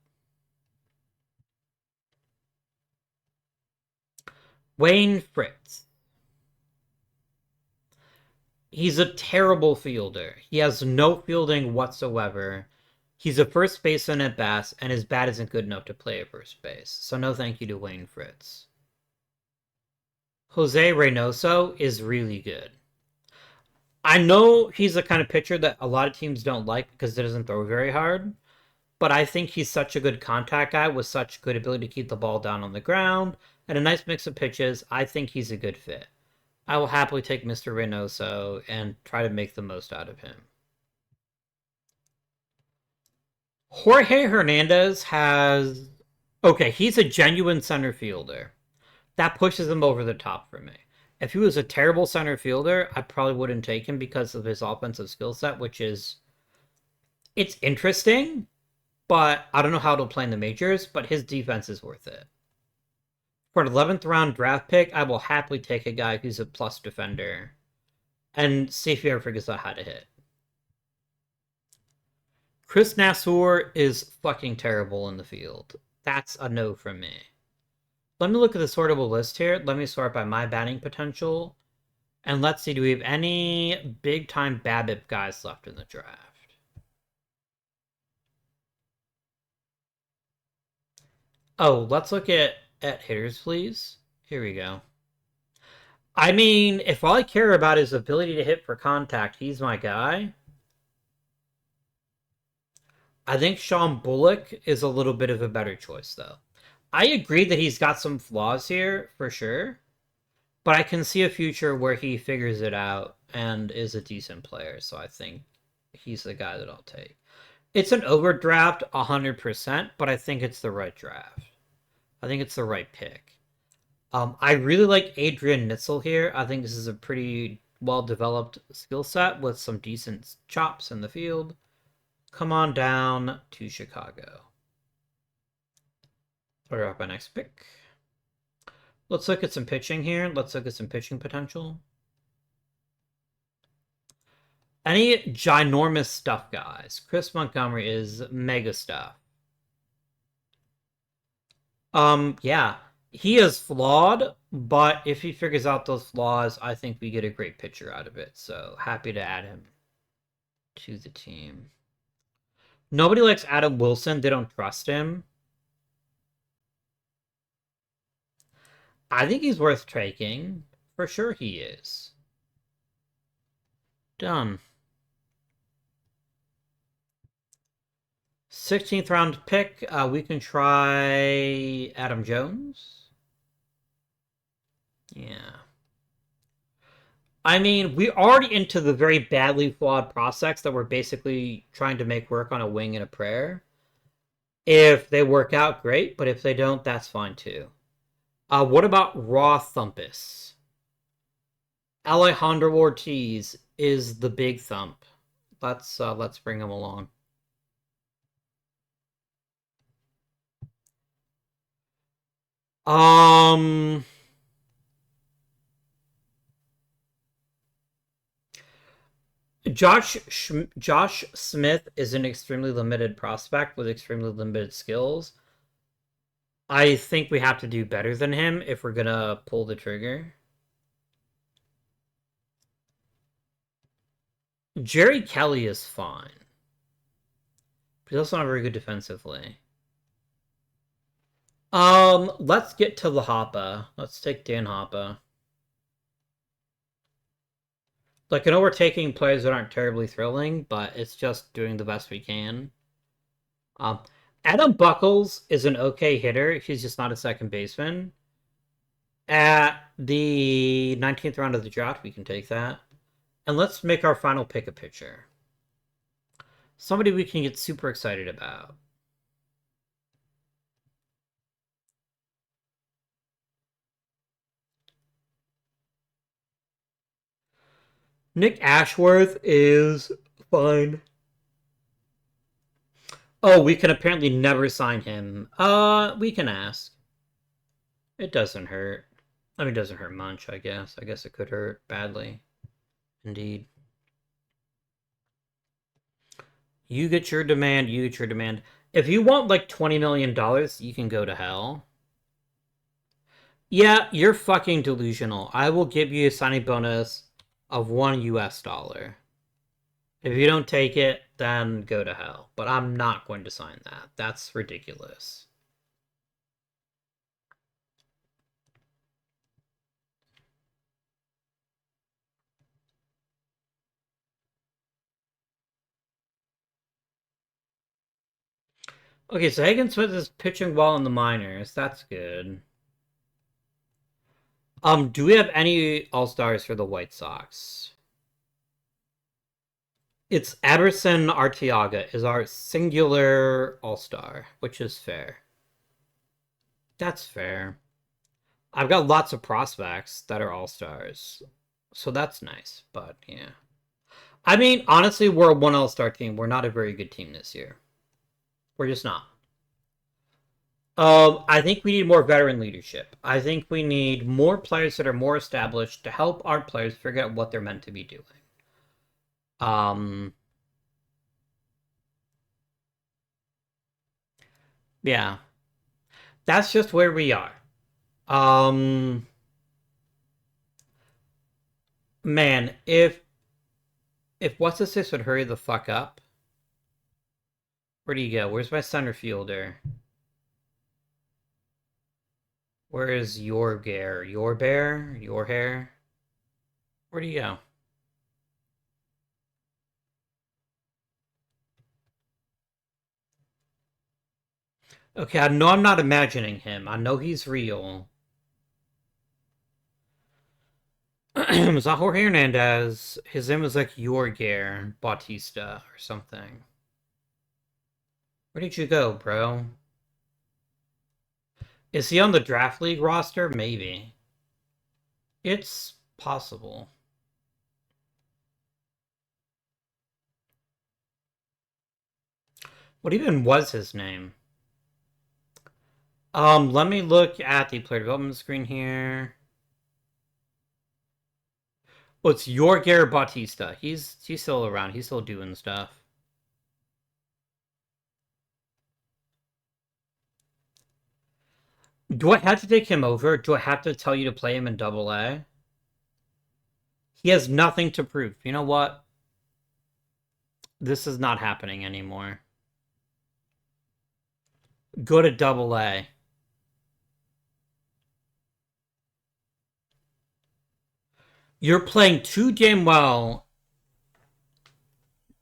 A: Wayne Fritz. He's a terrible fielder. He has no fielding whatsoever. He's a first baseman at best, and his bat isn't good enough to play at first base. So no thank you to Wayne Fritz. Jose Reynoso is really good. I know he's the kind of pitcher that a lot of teams don't like because he doesn't throw very hard, but I think he's such a good contact guy with such good ability to keep the ball down on the ground and a nice mix of pitches. I think he's a good fit. I will happily take Mr. Reynoso and try to make the most out of him. Jorge Hernandez has... Okay, he's a genuine center fielder. That pushes him over the top for me. If he was a terrible center fielder, I probably wouldn't take him because of his offensive skill set, which is... It's interesting, but I don't know how it'll play in the majors, but his defense is worth it. For an 11th round draft pick, I will happily take a guy who's a plus defender and see if he ever figures out how to hit. Chris Nassur is fucking terrible in the field. That's a no from me. Let me look at the sortable list here. Let me sort by my batting potential. And let's see, do we have any big-time BABIP guys left in the draft? Oh, let's look at hitters, please. Here we go. I mean, if all I care about is ability to hit for contact, he's my guy. I think Sean Bullock is a little bit of a better choice, though. I agree that he's got some flaws here, for sure. But I can see a future where he figures it out and is a decent player, so I think he's the guy that I'll take. It's an overdraft 100%, but I think it's the right draft. I think it's the right pick. I really like Adrian Nitzel here. I think this is a pretty well-developed skill set with some decent chops in the field. Come on down to Chicago. Order up my next pick. Let's look at some pitching here. Let's look at some pitching potential. Any ginormous stuff, guys? Chris Montgomery is mega stuff. Yeah. He is flawed, but if he figures out those flaws, I think we get a great pitcher out of it. So happy to add him to the team. Nobody likes Adam Wilson. They don't trust him. I think he's worth taking. For sure he is. Done. 16th round pick, we can try Adam Jones. Yeah. I mean, we're already into the very badly flawed prospects that we're basically trying to make work on a wing and a prayer. If they work out, great, but if they don't, that's fine too. What about Raw Thumpus? Alejandro Ortiz is the big thump. Let's bring him along. Um, Josh Smith is an extremely limited prospect with extremely limited skills. I think we have to do better than him if we're gonna pull the trigger. Jerry Kelly is fine, but he's also not very good defensively. Let's get to the Hoppa. Let's take Dan Hoppa. Like, I know we're taking players that aren't terribly thrilling, but it's just doing the best we can. Um, Adam Buckles is an okay hitter. He's just not a second baseman. At the 19th round of the draft, we can take that. And let's make our final pick a pitcher. Somebody we can get super excited about. Nick Ashworth is fine. Oh, we can apparently never sign him. We can ask. It doesn't hurt. I mean, it doesn't hurt much, I guess. I guess it could hurt badly. Indeed. You get your demand, you get your demand. If you want like $20 million, you can go to hell. Yeah, you're fucking delusional. I will give you a signing bonus of $1. If you don't take it, then go to hell. But I'm not going to sign that. That's ridiculous. Okay, so Hagen Smith is pitching well in the minors. That's good. Do we have any All-Stars for the White Sox? It's Aderson Arteaga is our singular All-Star, which is fair. That's fair. I've got lots of prospects that are All-Stars, so that's nice, but yeah. I mean, honestly, we're a one All-Star team. We're not a very good team this year. We're just not. I think we need more veteran leadership. I think we need more players that are more established to help our players figure out what they're meant to be doing. Yeah. That's just where we are. Man, if what's this would hurry the fuck up. Where do you go? Where's my center fielder? Where is your gear? Your bear? Your hair? Where do you go? Okay, I know I'm not imagining him. I know he's real. Is that Jorge Hernandez? His name was like Yorger Bautista or something. Where did you go, bro? Is he on the draft league roster? Maybe. It's possible. What even was his name? Let me look at the player development screen here. Oh, it's Yorger Bautista. He's still around. He's still doing stuff. Do I have to take him over? Do I have to tell you to play him in Double A? He has nothing to prove. You know what? This is not happening anymore. Go to Double A. You're playing too damn well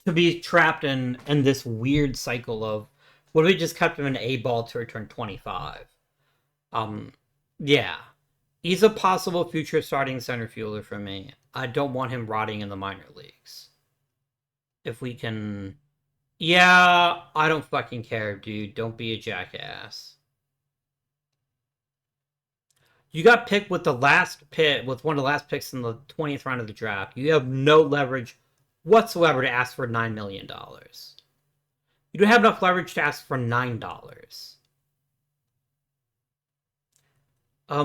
A: to be trapped in this weird cycle of What if we just kept him an A ball to return 25? Yeah. He's a possible future starting center fielder for me. I don't want him rotting in the minor leagues. If we can... Yeah, I don't fucking care, dude. Don't be a jackass. You got picked with the last pick, with one of the last picks in the 20th round of the draft. You have no leverage whatsoever to ask for $9 million. You don't have enough leverage to ask for $9.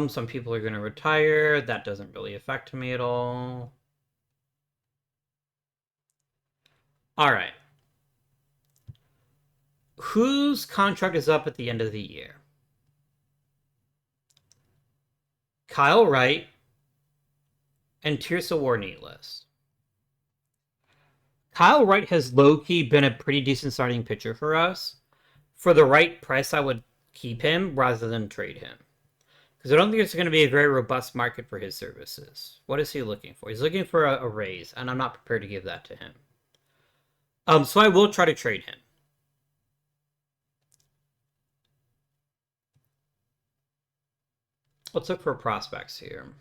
A: Some people are going to retire. That doesn't really affect me at all. All right. Whose contract is up at the end of the year? Kyle Wright and Tirsa Warnelis. Kyle Wright has low-key been a pretty decent starting pitcher for us. For the right price, I would keep him rather than trade him. Because I don't think it's going to be a very robust market for his services. What is he looking for? He's looking for a raise, and I'm not prepared to give that to him. So I will try to trade him. Let's look for prospects here.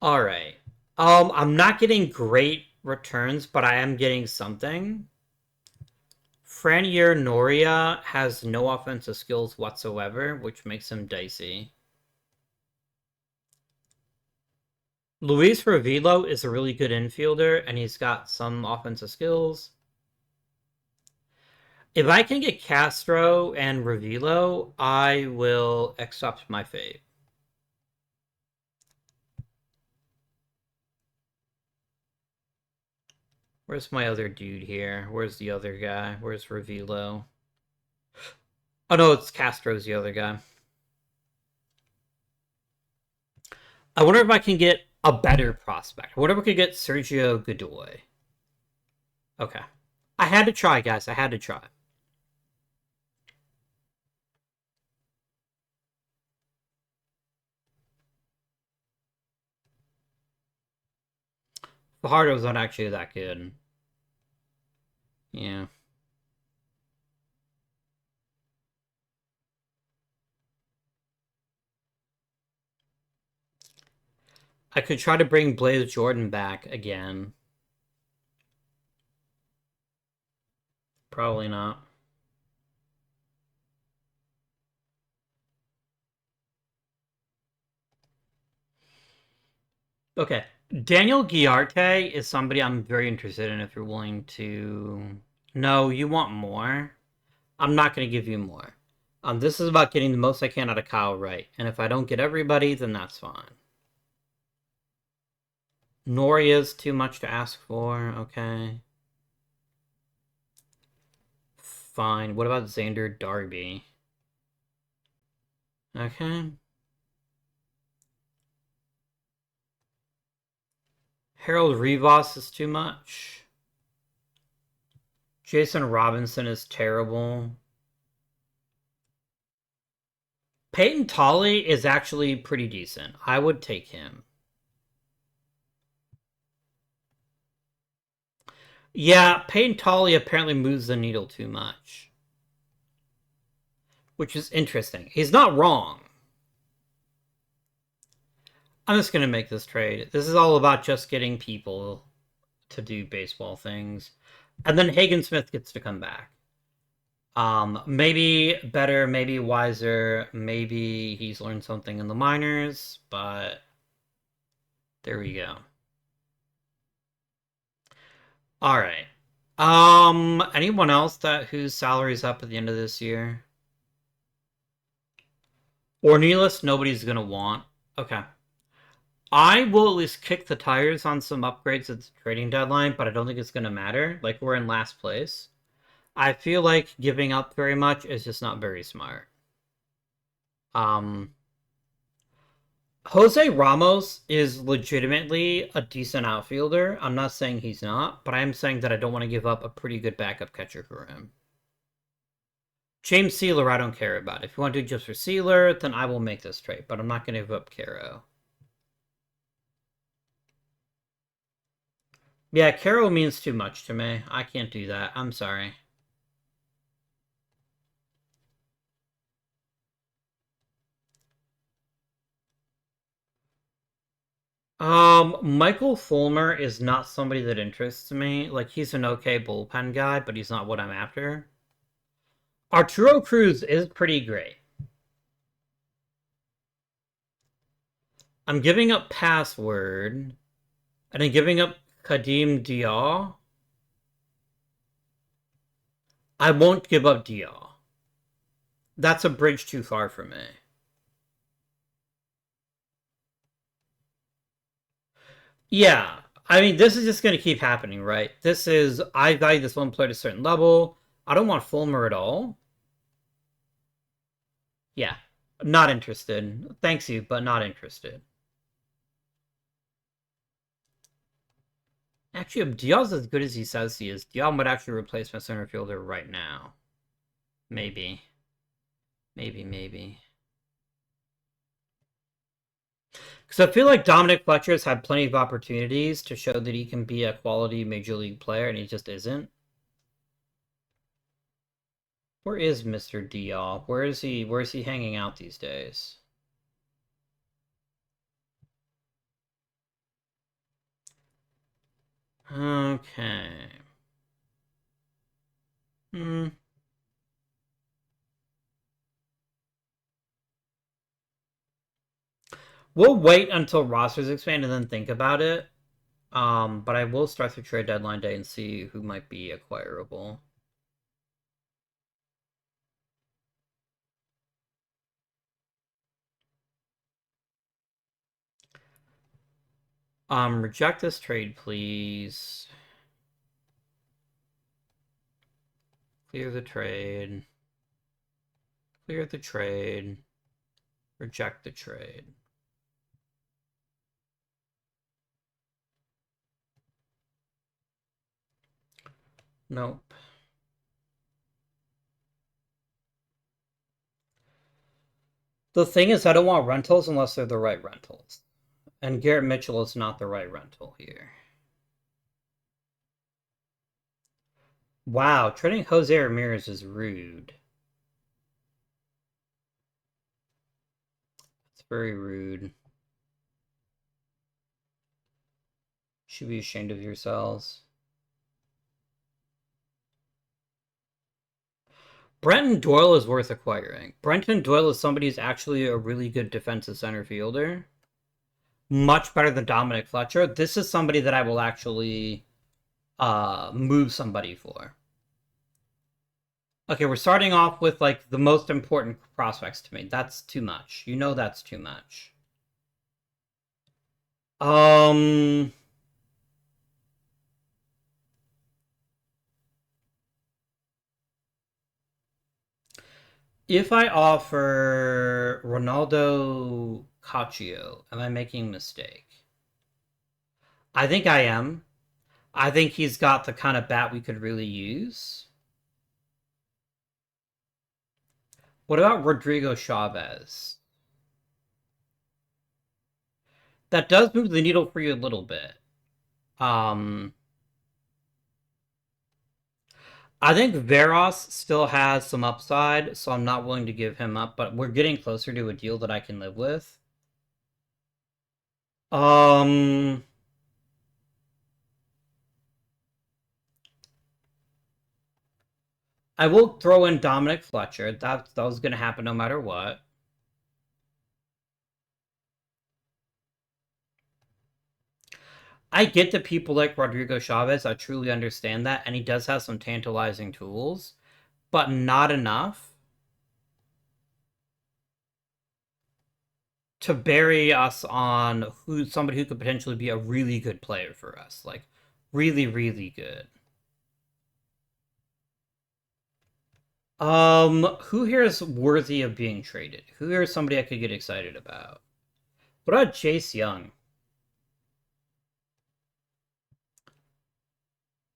A: All right. I'm not getting great returns, but I am getting something. Franier Noria has no offensive skills whatsoever, which makes him dicey. Luis Revilo is a really good infielder, and he's got some offensive skills. If I can get Castro and Revilo, I will accept my fate. Where's my other dude here? Where's the other guy? Where's Revilo? Oh no, it's Castro's the other guy. I wonder if I can get a better prospect. I wonder if we could get Sergio Godoy. Okay. I had to try, guys. I had to try. Fajardo's not actually that good. Yeah. I could try to bring Blaze Jordan back again. Probably not. Okay. Daniel Guiarte is somebody I'm very interested in if you're willing to... No, you want more? I'm not going to give you more. This is about getting the most I can out of Kyle Wright. And if I don't get everybody, then that's fine. Noria's too much to ask for. Okay. Fine. What about Xander Darby? Okay. Harold Rivas is too much. Jason Robinson is terrible. Peyton Tolley is actually pretty decent. I would take him. Yeah, Peyton Tolley apparently moves the needle too much. Which is interesting. He's not wrong. I'm just going to make this trade. This is all about just getting people to do baseball things. And then Hagen Smith gets to come back. Maybe better, maybe wiser, maybe he's learned something in the minors, but there we go. All right. Anyone else whose salary's up at the end of this year? Ornelas, nobody's gonna want. Okay. I will at least kick the tires on some upgrades at the trading deadline, but I don't think it's gonna matter. Like, we're in last place. I feel like giving up very much is just not very smart. Jose Ramos is legitimately a decent outfielder. I'm not saying he's not, but I'm saying that I don't want to give up a pretty good backup catcher for him. James Sealer, I don't care about. If you want to do just for Sealer, then I will make this trade, but I'm not going to give up Caro. Yeah, Carol means too much to me. I can't do that. I'm sorry. Michael Fulmer is not somebody that interests me. Like, he's an okay bullpen guy, but he's not what I'm after. Arturo Cruz is pretty great. I'm giving up Password, and I'm giving up Kadeem Diaw. I won't give up Diaw. That's a bridge too far for me. Yeah, I mean, this is just going to keep happening, right? This is, I value this one player at a certain level. I don't want Fulmer at all. Yeah, not interested. Thanks you, but not interested. Actually, if Diaw's as good as he says he is, Diaw might actually replace my center fielder right now. Maybe. Maybe. Because I feel like Dominic Fletcher's had plenty of opportunities to show that he can be a quality major league player, and he just isn't. Where is Mr. Diaw? Where is he? Where is he hanging out these days? Okay. Hmm. We'll wait until rosters expand and then think about it. But I will start the trade deadline day and see who might be acquirable. Reject this trade, please. Clear the trade. Clear the trade. Reject the trade. Nope. The thing is, I don't want rentals unless they're the right rentals. And Garrett Mitchell is not the right rental here. Wow, trading Jose Ramirez is rude. It's very rude. Should be ashamed of yourselves. Brenton Doyle is worth acquiring. Brenton Doyle is somebody who's actually a really good defensive center fielder. Much better than Dominic Fletcher. This is somebody that I will actually move somebody for. Okay, we're starting off with like the most important prospects to me. That's too much. You know that's too much. Um if I offer Ronaldo Caccio, am I making a mistake? I think I am. I think he's got the kind of bat we could really use. What about Rodrigo Chavez? That does move the needle for you a little bit. Um, I think Veros still has some upside, so I'm not willing to give him up, but we're getting closer to a deal that I can live with. Um, I will throw in Dominic Fletcher. That was going to happen no matter what. I get that people like Rodrigo Chavez. I truly understand that, and he does have some tantalizing tools, but not enough to bury us on who somebody who could potentially be a really good player for us, like really good. Who here is worthy of being traded? Who here is somebody I could get excited about? What about Chase Young?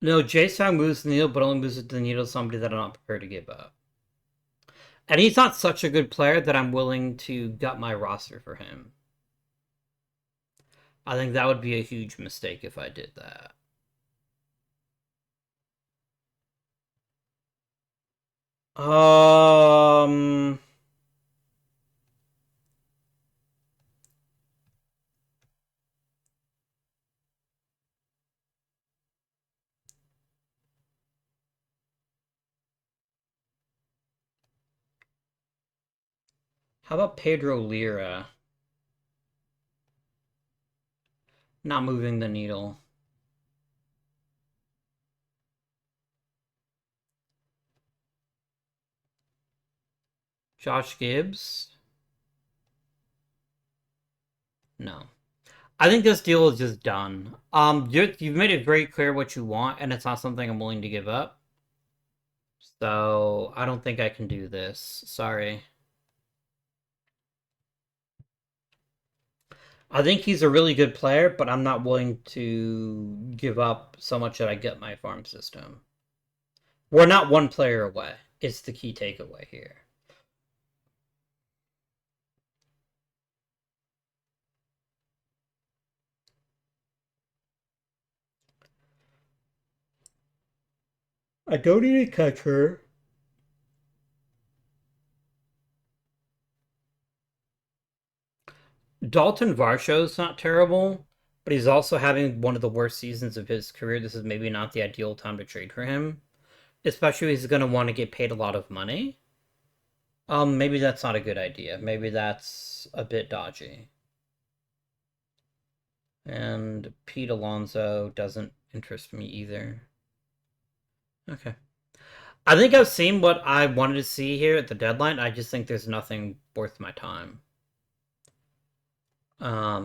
A: No, Chase Young moves the needle, but only moves the needle to somebody that I'm not prepared to give up. And he's not such a good player that I'm willing to gut my roster for him. I think that would be a huge mistake if I did that. Um, how about Pedro Lira? Not moving the needle. Josh Gibbs? No. I think this deal is just done. You've made it very clear what you want, and it's not something I'm willing to give up. So I don't think I can do this. Sorry. I think he's a really good player, but I'm not willing to give up so much that I get my farm system. We're not one player away. It's the key takeaway here. I don't need a catcher. Dalton Varsho's not terrible, but he's also having one of the worst seasons of his career. This is maybe not the ideal time to trade for him, especially if he's going to want to get paid a lot of money. Maybe that's not a good idea. Maybe that's a bit dodgy. And Pete Alonso doesn't interest me either. Okay. I think I've seen what I wanted to see here at the deadline. I just think there's nothing worth my time.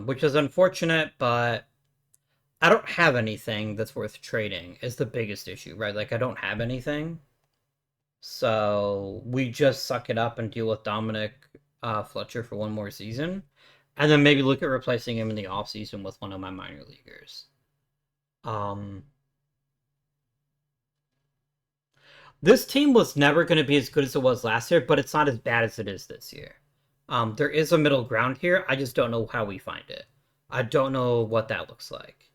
A: Which is unfortunate, but I don't have anything that's worth trading is the biggest issue, right? Like, I don't have anything. So we just suck it up and deal with Dominic Fletcher for one more season. And then maybe look at replacing him in the offseason with one of my minor leaguers. This team was never going to be as good as it was last year, but it's not as bad as it is this year. There is a middle ground here. I just don't know how we find it. I don't know what that looks like.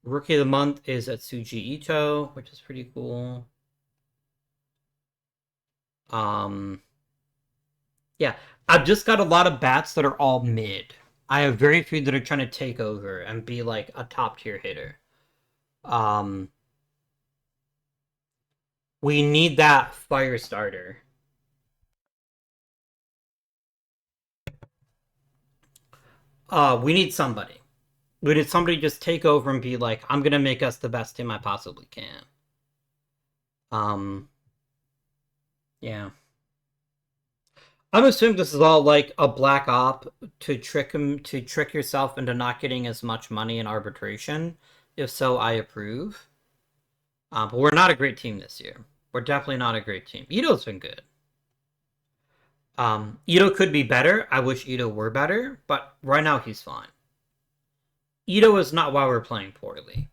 A: Rookie of the month is Atsuji Ito, which is pretty cool. Yeah, I've just got a lot of bats that are all mid. I have very few that are trying to take over and be like a top tier hitter. Um, we need that fire starter. We need somebody. We need somebody to just take over and be like, I'm gonna make us the best team I possibly can. Um, yeah. I'm assuming this is all like a black op to trick yourself into not getting as much money in arbitration. If so, I approve. But we're not a great team this year. We're definitely not a great team. Ito's been good. Ito could be better. I wish Ito were better, but right now he's fine. Ito is not why we're playing poorly.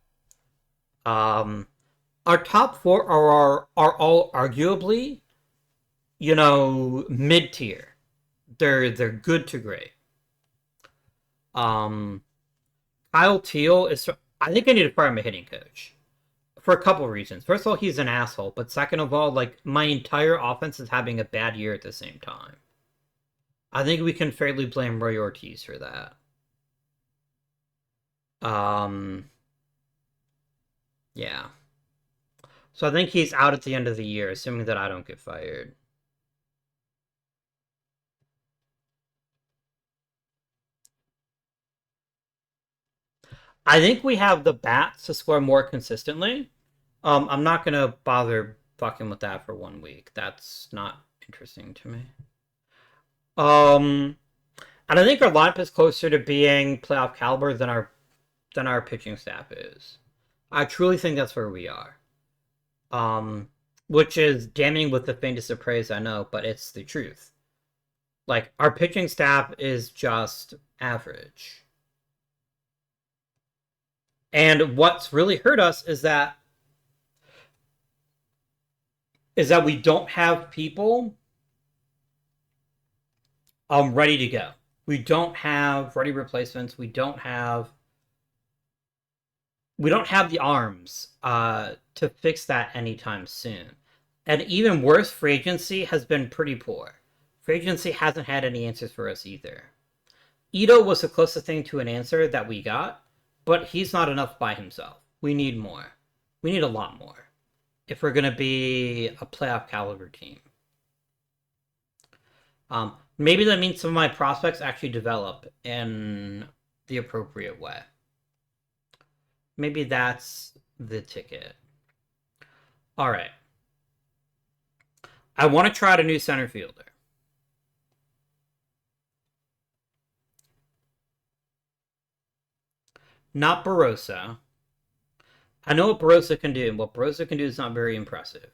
A: Our top four are all arguably, mid tier. They're good to great. Um, Kyle Teal is. I think I need to fire my hitting coach for a couple reasons. First of all, he's an asshole, but second of all, like my entire offense is having a bad year at the same time. I think we can fairly blame Roy Ortiz for that. Um, yeah. So I think he's out at the end of the year, assuming that I don't get fired. I think we have the bats to score more consistently. I'm not gonna bother fucking with that for 1 week. That's not interesting to me. Um, and I think our lineup is closer to being playoff caliber than our pitching staff is. I truly think that's where we are. Um, which is damning with the faintest of praise, I know, but it's the truth. Like our pitching staff is just average. And what's really hurt us is that we don't have people ready to go. We don't have ready replacements. We don't have we don't have the arms to fix that anytime soon. And even worse, free agency has been pretty poor. Free agency hasn't had any answers for us either. Ito was the closest thing to an answer that we got, but he's not enough by himself. We need more. We need a lot more if we're going to be a playoff caliber team. Maybe that means some of my prospects actually develop in the appropriate way. Maybe that's the ticket. All right. I want to try out a new center fielder. Not Barossa. I know what Barossa can do, and what Barossa can do is not very impressive.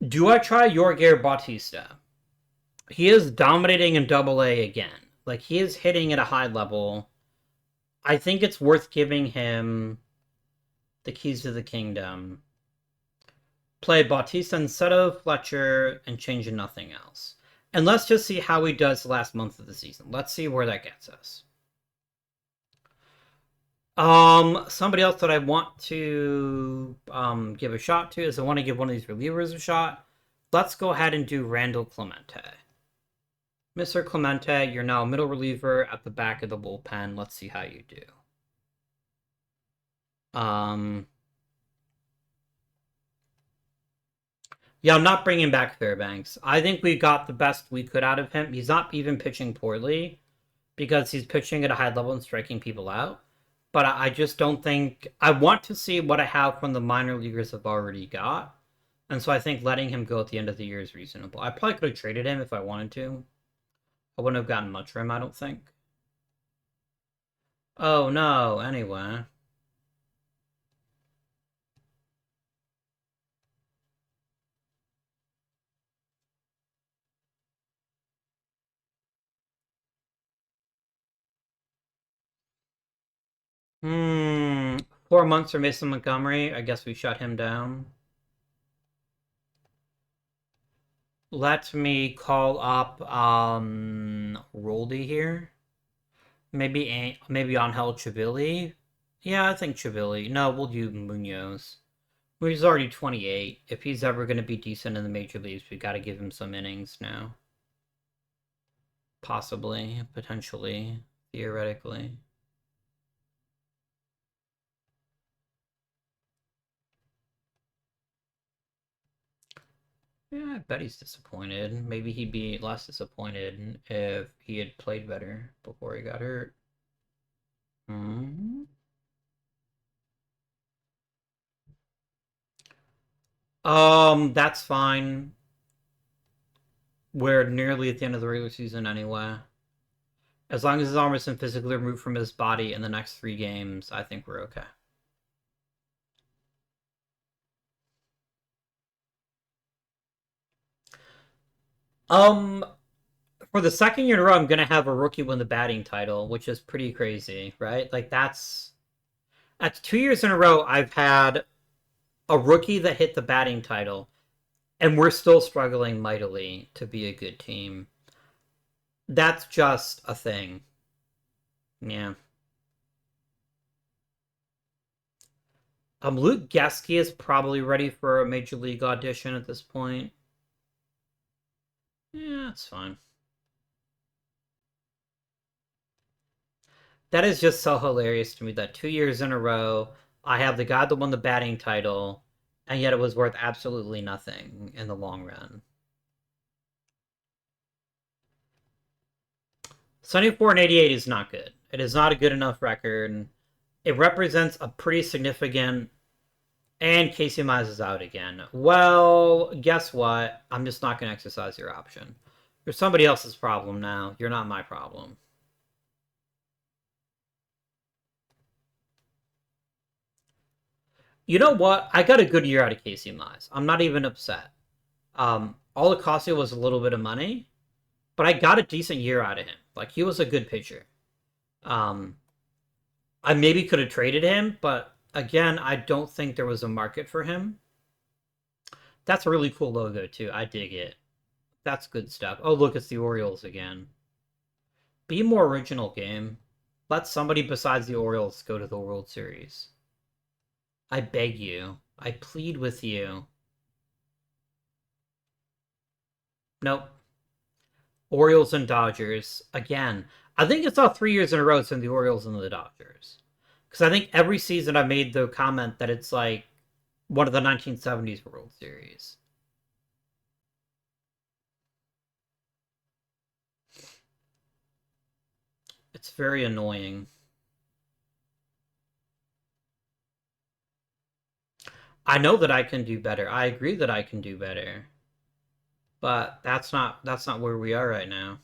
A: Do I try Yorger Bautista? He is dominating in Double A again. Like, he is hitting at a high level. I think it's worth giving him the keys to the kingdom. Play Bautista instead of Fletcher and change nothing else. And let's just see how he does the last month of the season. Let's see where that gets us. Somebody else that I want to give a shot to is I want to give one of these relievers a shot. Let's go ahead and do Randall Clemente. Mr. Clemente, you're now a middle reliever at the back of the bullpen. Let's see how you do. Yeah, I'm not bringing back Fairbanks. I think we got the best we could out of him. He's not even pitching poorly because he's pitching at a high level and striking people out. But I just don't think... I want to see what I have from the minor leaguers I've already got. And so I think letting him go at the end of the year is reasonable. I probably could have traded him if I wanted to. I wouldn't have gotten much for him, I don't think. Oh, no. Anyway. Hmm. 4 months for Mason Montgomery. I guess we shut him down. Let me call up Roldy here. Maybe Angel Chivilli. Yeah, I think Chivilli. No, we'll do Munoz. He's already 28. If he's ever going to be decent in the major leagues, we got to give him some innings now. Possibly, potentially, theoretically. Yeah, I bet he's disappointed. Maybe he'd be less disappointed if he had played better before he got hurt. Hmm. That's fine. We're nearly at the end of the regular season anyway. As long as his arm isn't physically removed from his body in the next 3 games, I think we're okay. For the second year in a row, I'm gonna have a rookie win the batting title, which is pretty crazy, right? Like that's 2 years in a row I've had a rookie that hit the batting title, and we're still struggling mightily to be a good team. That's just a thing. Yeah. Luke Geske is probably ready for a major league audition at this point. Yeah, that's fine. That is just so hilarious to me that 2 years in a row I have the guy that won the batting title, and yet it was worth absolutely nothing in the long run. 74 and 88 is not good. It is not a good enough record. It represents a pretty significant... And Casey Mize is out again. Well, guess what? I'm just not going to exercise your option. You're somebody else's problem now. You're not my problem. You know what? I got a good year out of Casey Mize. I'm not even upset. All it cost me was a little bit of money, but I got a decent year out of him. Like, he was a good pitcher. I maybe could have traded him, but again, I don't think there was a market for him. That's a really cool logo, too. I dig it. That's good stuff. Oh, look, it's the Orioles again. Be more original, game. Let somebody besides the Orioles go to the World Series. I beg you. I plead with you. Nope. Orioles and Dodgers. Again, I think it's all 3 years in a row since the Orioles and the Dodgers. Because I think every season I made the comment that it's like one of the 1970s World Series. It's very annoying. I know that I can do better. I agree that I can do better. But that's not where we are right now.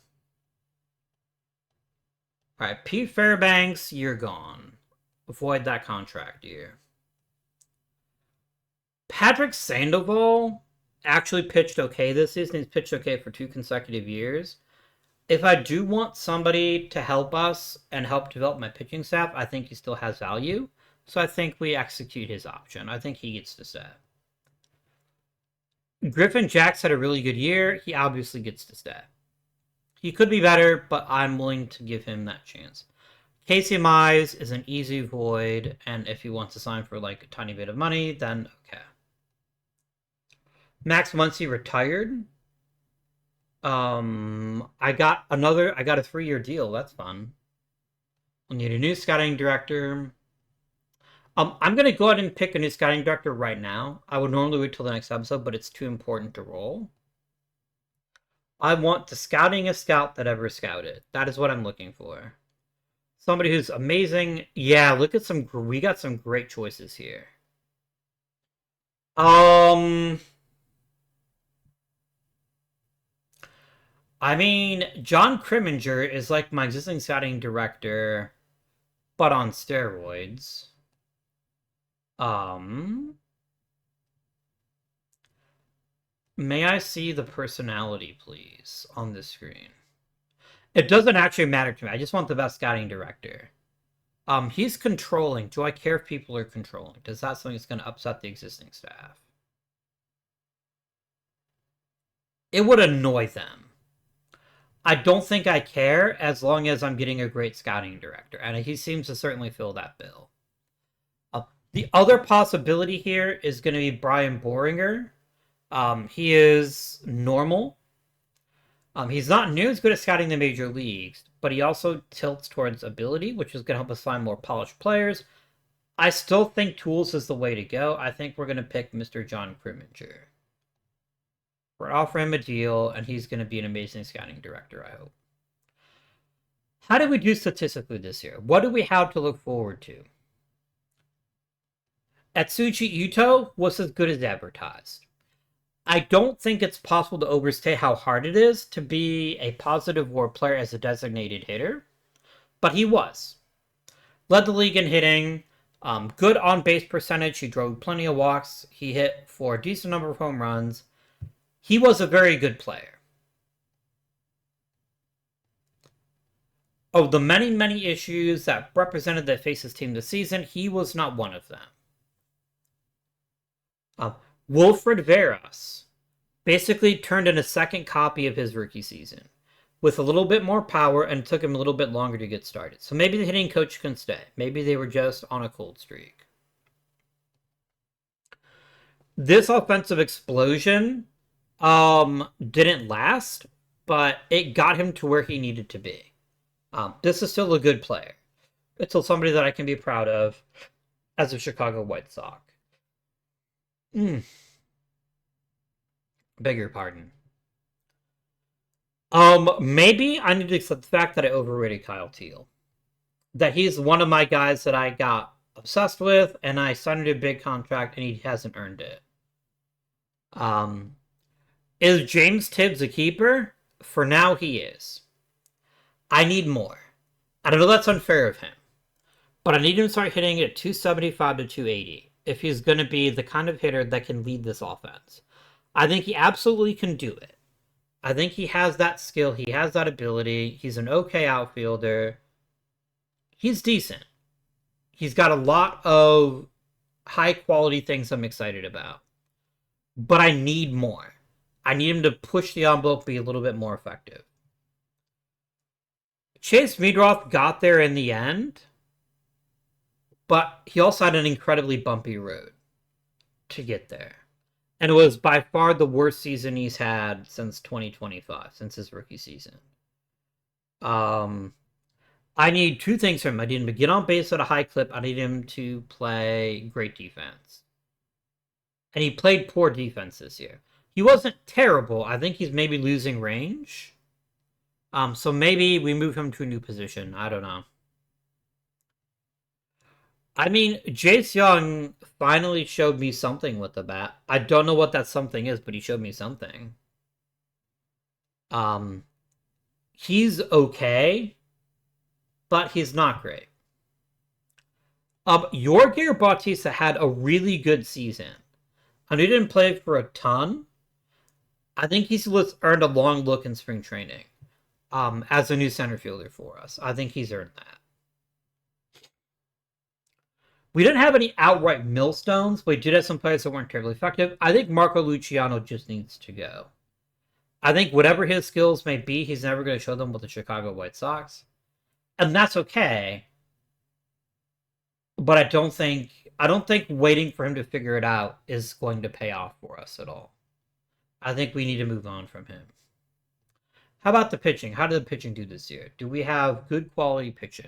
A: All right, Pete Fairbanks, you're gone. Avoid that contract year. Patrick Sandoval actually pitched okay this season. He's pitched okay for 2 consecutive years. If I do want somebody to help us and help develop my pitching staff, I think he still has value. So I think we execute his option. I think he gets to stay. Griffin Jacks had a really good year. He obviously gets to stay. He could be better, but I'm willing to give him that chance. Casey Mize is an easy void, and if he wants to sign for like a tiny bit of money, then okay. Max Muncy retired. I got a 3-year deal. That's fun. We'll need a new scouting director. I'm gonna go ahead and pick a new scouting director right now. I would normally wait till the next episode, but it's too important to roll. I want the scoutingest scout that ever scouted. That is what I'm looking for. Somebody who's amazing. Yeah, look at we got some great choices here. I mean, John Kriminger is like my existing scouting director, but on steroids. May I see the personality, please, on the screen? It doesn't actually matter to me. I just want the best scouting director. He's controlling. Do I care if people are controlling? Does that something that's going to upset the existing staff? It would annoy them. I don't think I care as long as I'm getting a great scouting director, and he seems to certainly fill that bill. The other possibility here is going to be Brian Boringer. He is normal. He's not near as good at scouting the major leagues, but he also tilts towards ability, which is going to help us find more polished players. I still think tools is the way to go. I think we're going to pick Mr. John Kriminger. We're offering him a deal, and he's going to be an amazing scouting director, I hope. How did we do statistically this year? What do we have to look forward to? Atsushi Ito was as good as advertised. I don't think it's possible to overstate how hard it is to be a positive WAR player as a designated hitter, but he was. Led the league in hitting, good on-base percentage, he drove plenty of walks, he hit for a decent number of home runs. He was a very good player. Of the many, many issues that represented the Faces team this season, he was not one of them. Wilfred Veras basically turned in a second copy of his rookie season with a little bit more power, and it took him a little bit longer to get started. So maybe the hitting coach can stay. Maybe they were just on a cold streak. This offensive explosion didn't last, but it got him to where he needed to be. This is still a good player. It's still somebody that I can be proud of as a Chicago White Sox. Beg your pardon. Maybe I need to accept the fact that I overrated Kyle Teal. That he's one of my guys that I got obsessed with, and I signed a big contract, and he hasn't earned it. Is James Tibbs a keeper? For now, he is. I need more. I know that's unfair of him, but I need him to start hitting it at 275 to 280 if he's going to be the kind of hitter that can lead this offense. I think he absolutely can do it. I think he has that skill. He has that ability. He's an okay outfielder. He's decent. He's got a lot of high-quality things I'm excited about. But I need more. I need him to push the envelope, be a little bit more effective. Chase Meadroth got there in the end, but he also had an incredibly bumpy road to get there. And it was by far the worst season he's had since 2025, since his rookie season. I need two things from him. I need him to get on base at a high clip. I need him to play great defense. And he played poor defense this year. He wasn't terrible. I think he's maybe losing range. So maybe we move him to a new position. I don't know. I mean, Jace Young finally showed me something with the bat. I don't know what that something is, but he showed me something. He's okay, but he's not great. Yorger Bautista had a really good season. And he didn't play for a ton. I think he's earned a long look in spring training. As a new center fielder for us. I think he's earned that. We didn't have any outright millstones, but we did have some players that weren't terribly effective. I think Marco Luciano just needs to go. I think whatever his skills may be, he's never going to show them with the Chicago White Sox. And that's okay. But I don't think waiting for him to figure it out is going to pay off for us at all. I think we need to move on from him. How about the pitching? How did the pitching do this year? Do we have good quality pitching?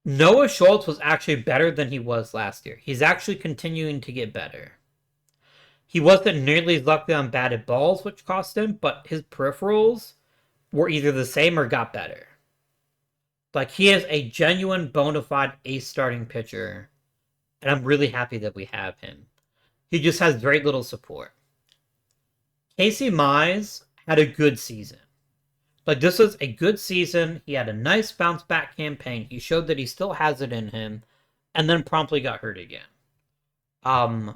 A: Noah Schultz was actually better than he was last year. He's actually continuing to get better. He wasn't nearly as lucky on batted balls, which cost him, but his peripherals were either the same or got better. Like, he is a genuine, bona fide ace starting pitcher, and I'm really happy that we have him. He just has very little support. Casey Mize had a good season. Like, this was a good season. He had a nice bounce back campaign. He showed that he still has it in him, and then promptly got hurt again. I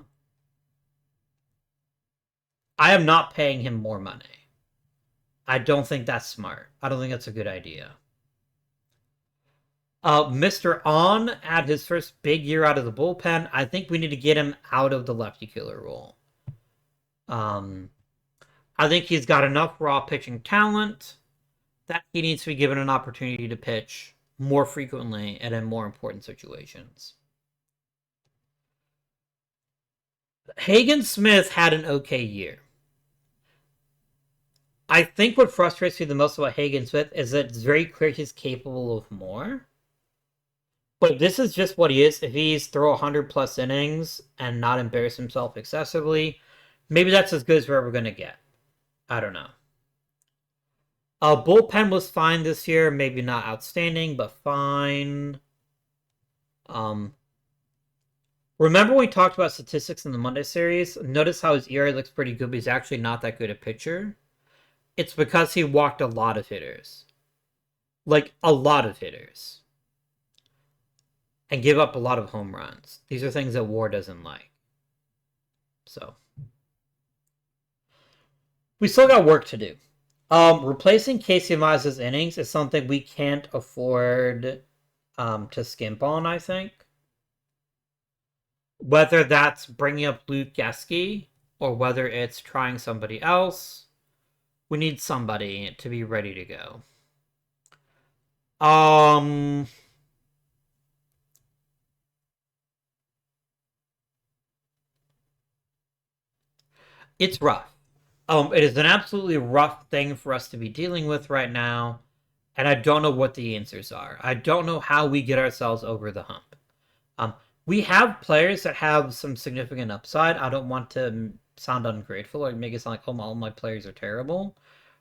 A: am not paying him more money. I don't think that's smart. I don't think that's a good idea. Mr. On had his first big year out of the bullpen. I think we need to get him out of the lefty killer role. I think he's got enough raw pitching talent that he needs to be given an opportunity to pitch more frequently and in more important situations. Hagen Smith had an okay year. I think what frustrates me the most about Hagen Smith is that it's very clear he's capable of more. But this is just what he is. If he's throw 100+ innings and not embarrass himself excessively, maybe that's as good as we're ever going to get. I don't know. Bullpen was fine this year. Maybe not outstanding, but fine. Remember when we talked about statistics in the Monday series? Notice how his ERA looks pretty good, but he's actually not that good a pitcher. It's because he walked a lot of hitters. Like, a lot of hitters. And give up a lot of home runs. These are things that WAR doesn't like. So. We still got work to do. Replacing Casey Mize's innings is something we can't afford to skimp on, I think. Whether that's bringing up Luke Geske or whether it's trying somebody else, we need somebody to be ready to go. It's rough. It is an absolutely rough thing for us to be dealing with right now, and I don't know what the answers are. I don't know how we get ourselves over the hump. We have players that have some significant upside. I don't want to sound ungrateful or make it sound like, oh, all my players are terrible.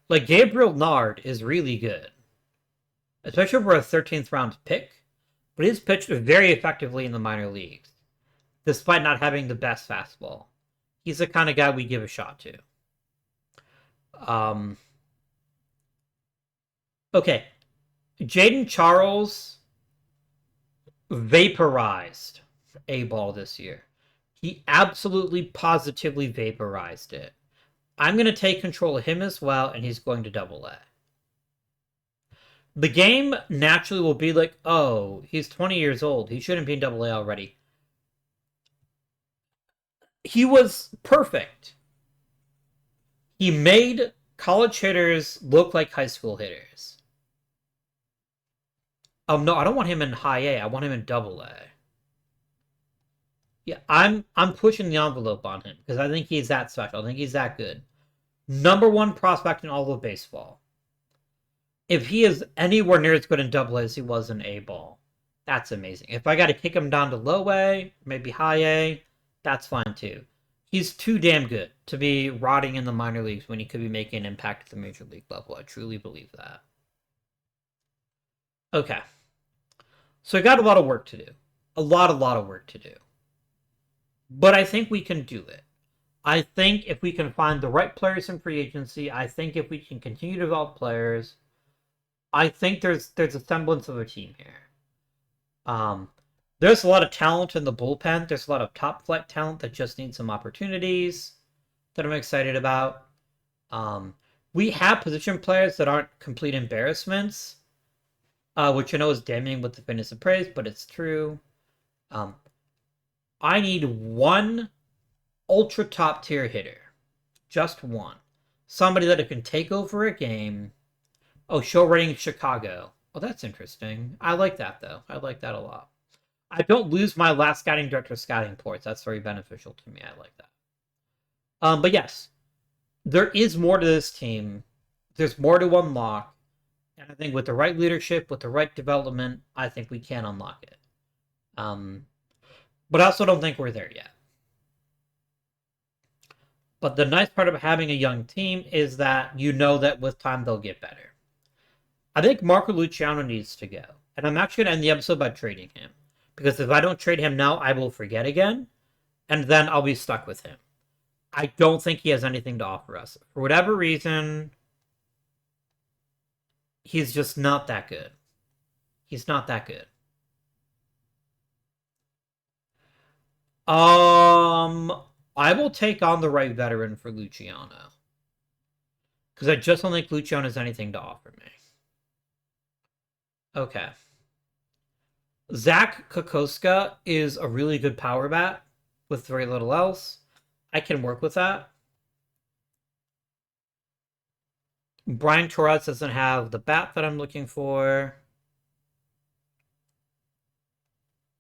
A: Like, Gabriel Nard is really good, especially for a 13th round pick, but he's pitched very effectively in the minor leagues, despite not having the best fastball. He's the kind of guy we give a shot to. Okay. Jaden Charles vaporized a ball this year. He absolutely, positively vaporized it. I'm going to take control of him as well, and he's going to Double-A. The game naturally will be like, oh, he's 20 years old. He shouldn't be in Double-A already. He was perfect. He made college hitters look like high school hitters. No, I don't want him in high A. I want him in double A. Yeah, I'm pushing the envelope on him because I think he's that special. I think he's that good. Number one prospect in all of baseball. If he is anywhere near as good in double A as he was in A ball, that's amazing. If I got to kick him down to low A, maybe high A, that's fine too. He's too damn good to be rotting in the minor leagues when he could be making an impact at the major league level. I truly believe that. Okay. So I got a lot of work to do. A lot of work to do. But I think we can do it. I think if we can find the right players in free agency, I think if we can continue to develop players, I think there's a semblance of a team here. There's a lot of talent in the bullpen. There's a lot of top flight talent that just needs some opportunities that I'm excited about. We have position players that aren't complete embarrassments, which I know is damning with the fitness of praise, but it's true. I need one ultra top tier hitter. Just one. Somebody that can take over a game. Oh, show rating Chicago. Oh, that's interesting. I like that, though. I like that a lot. I don't lose my last scouting director scouting ports. That's very beneficial to me. I like that. But yes, there is more to this team. There's more to unlock. And I think with the right leadership, with the right development, I think we can unlock it. But I also don't think we're there yet. But the nice part of having a young team is that you know that with time they'll get better. I think Marco Luciano needs to go. And I'm actually going to end the episode by trading him. Because if I don't trade him now, I will forget again. And then I'll be stuck with him. I don't think he has anything to offer us. For whatever reason, he's just not that good. He's not that good. I will take on the right veteran for Luciano. Because I just don't think Luciano has anything to offer me. Okay. Zach Kokoska is a really good power bat with very little else. I can work with that. Brian Torres doesn't have the bat that I'm looking for.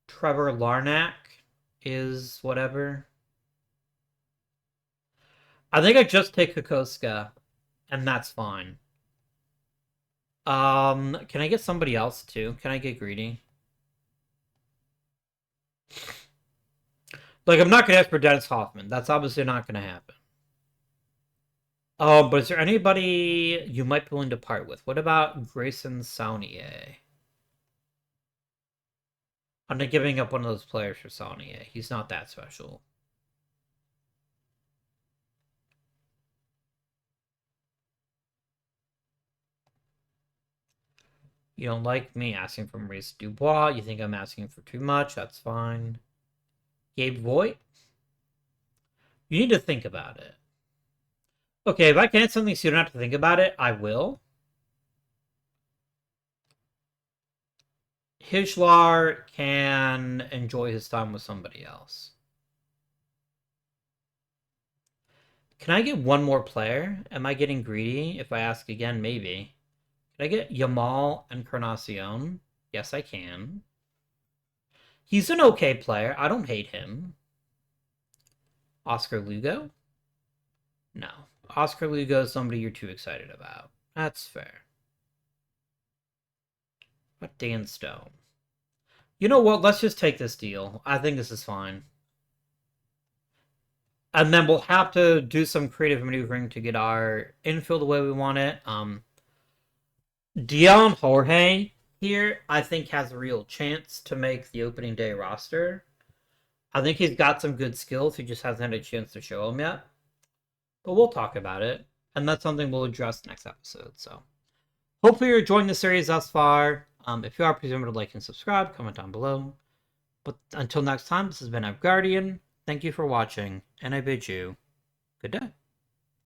A: Trevor Larnack is whatever. I think I just take Kokoska, and that's fine. Can I get somebody else too? Can I get greedy? Like, I'm not gonna ask for Dennis Hoffman. That's obviously not gonna happen. Oh, but is there anybody you might be willing to part with? What about Grayson Saunier? I'm not giving up one of those players for Saunier. He's not that special. You don't like me asking for Maurice Dubois. You think I'm asking for too much. That's fine. Gabe Voigt? You need to think about it. Okay, if I can add something so you don't have to think about it, I will. Hishlar can enjoy his time with somebody else. Can I get one more player? Am I getting greedy? If I ask again, maybe. Can I get Yamal Encarnacion? Yes, I can. He's an okay player. I don't hate him. Oscar Lugo? No. Oscar Lugo is somebody you're too excited about. That's fair. What Dan Stone? You know what? Let's just take this deal. I think this is fine. And then we'll have to do some creative maneuvering to get our infield the way we want it. Dion Jorge here, I think, has a real chance to make the opening day roster. I think he's got some good skills. He just hasn't had a chance to show them yet. But we'll talk about it. And that's something we'll address next episode. So hopefully you're enjoying the series thus far. If you are, please remember to like and subscribe. Comment down below. But until next time, this has been Guardian. Thank you for watching. And I bid you good day.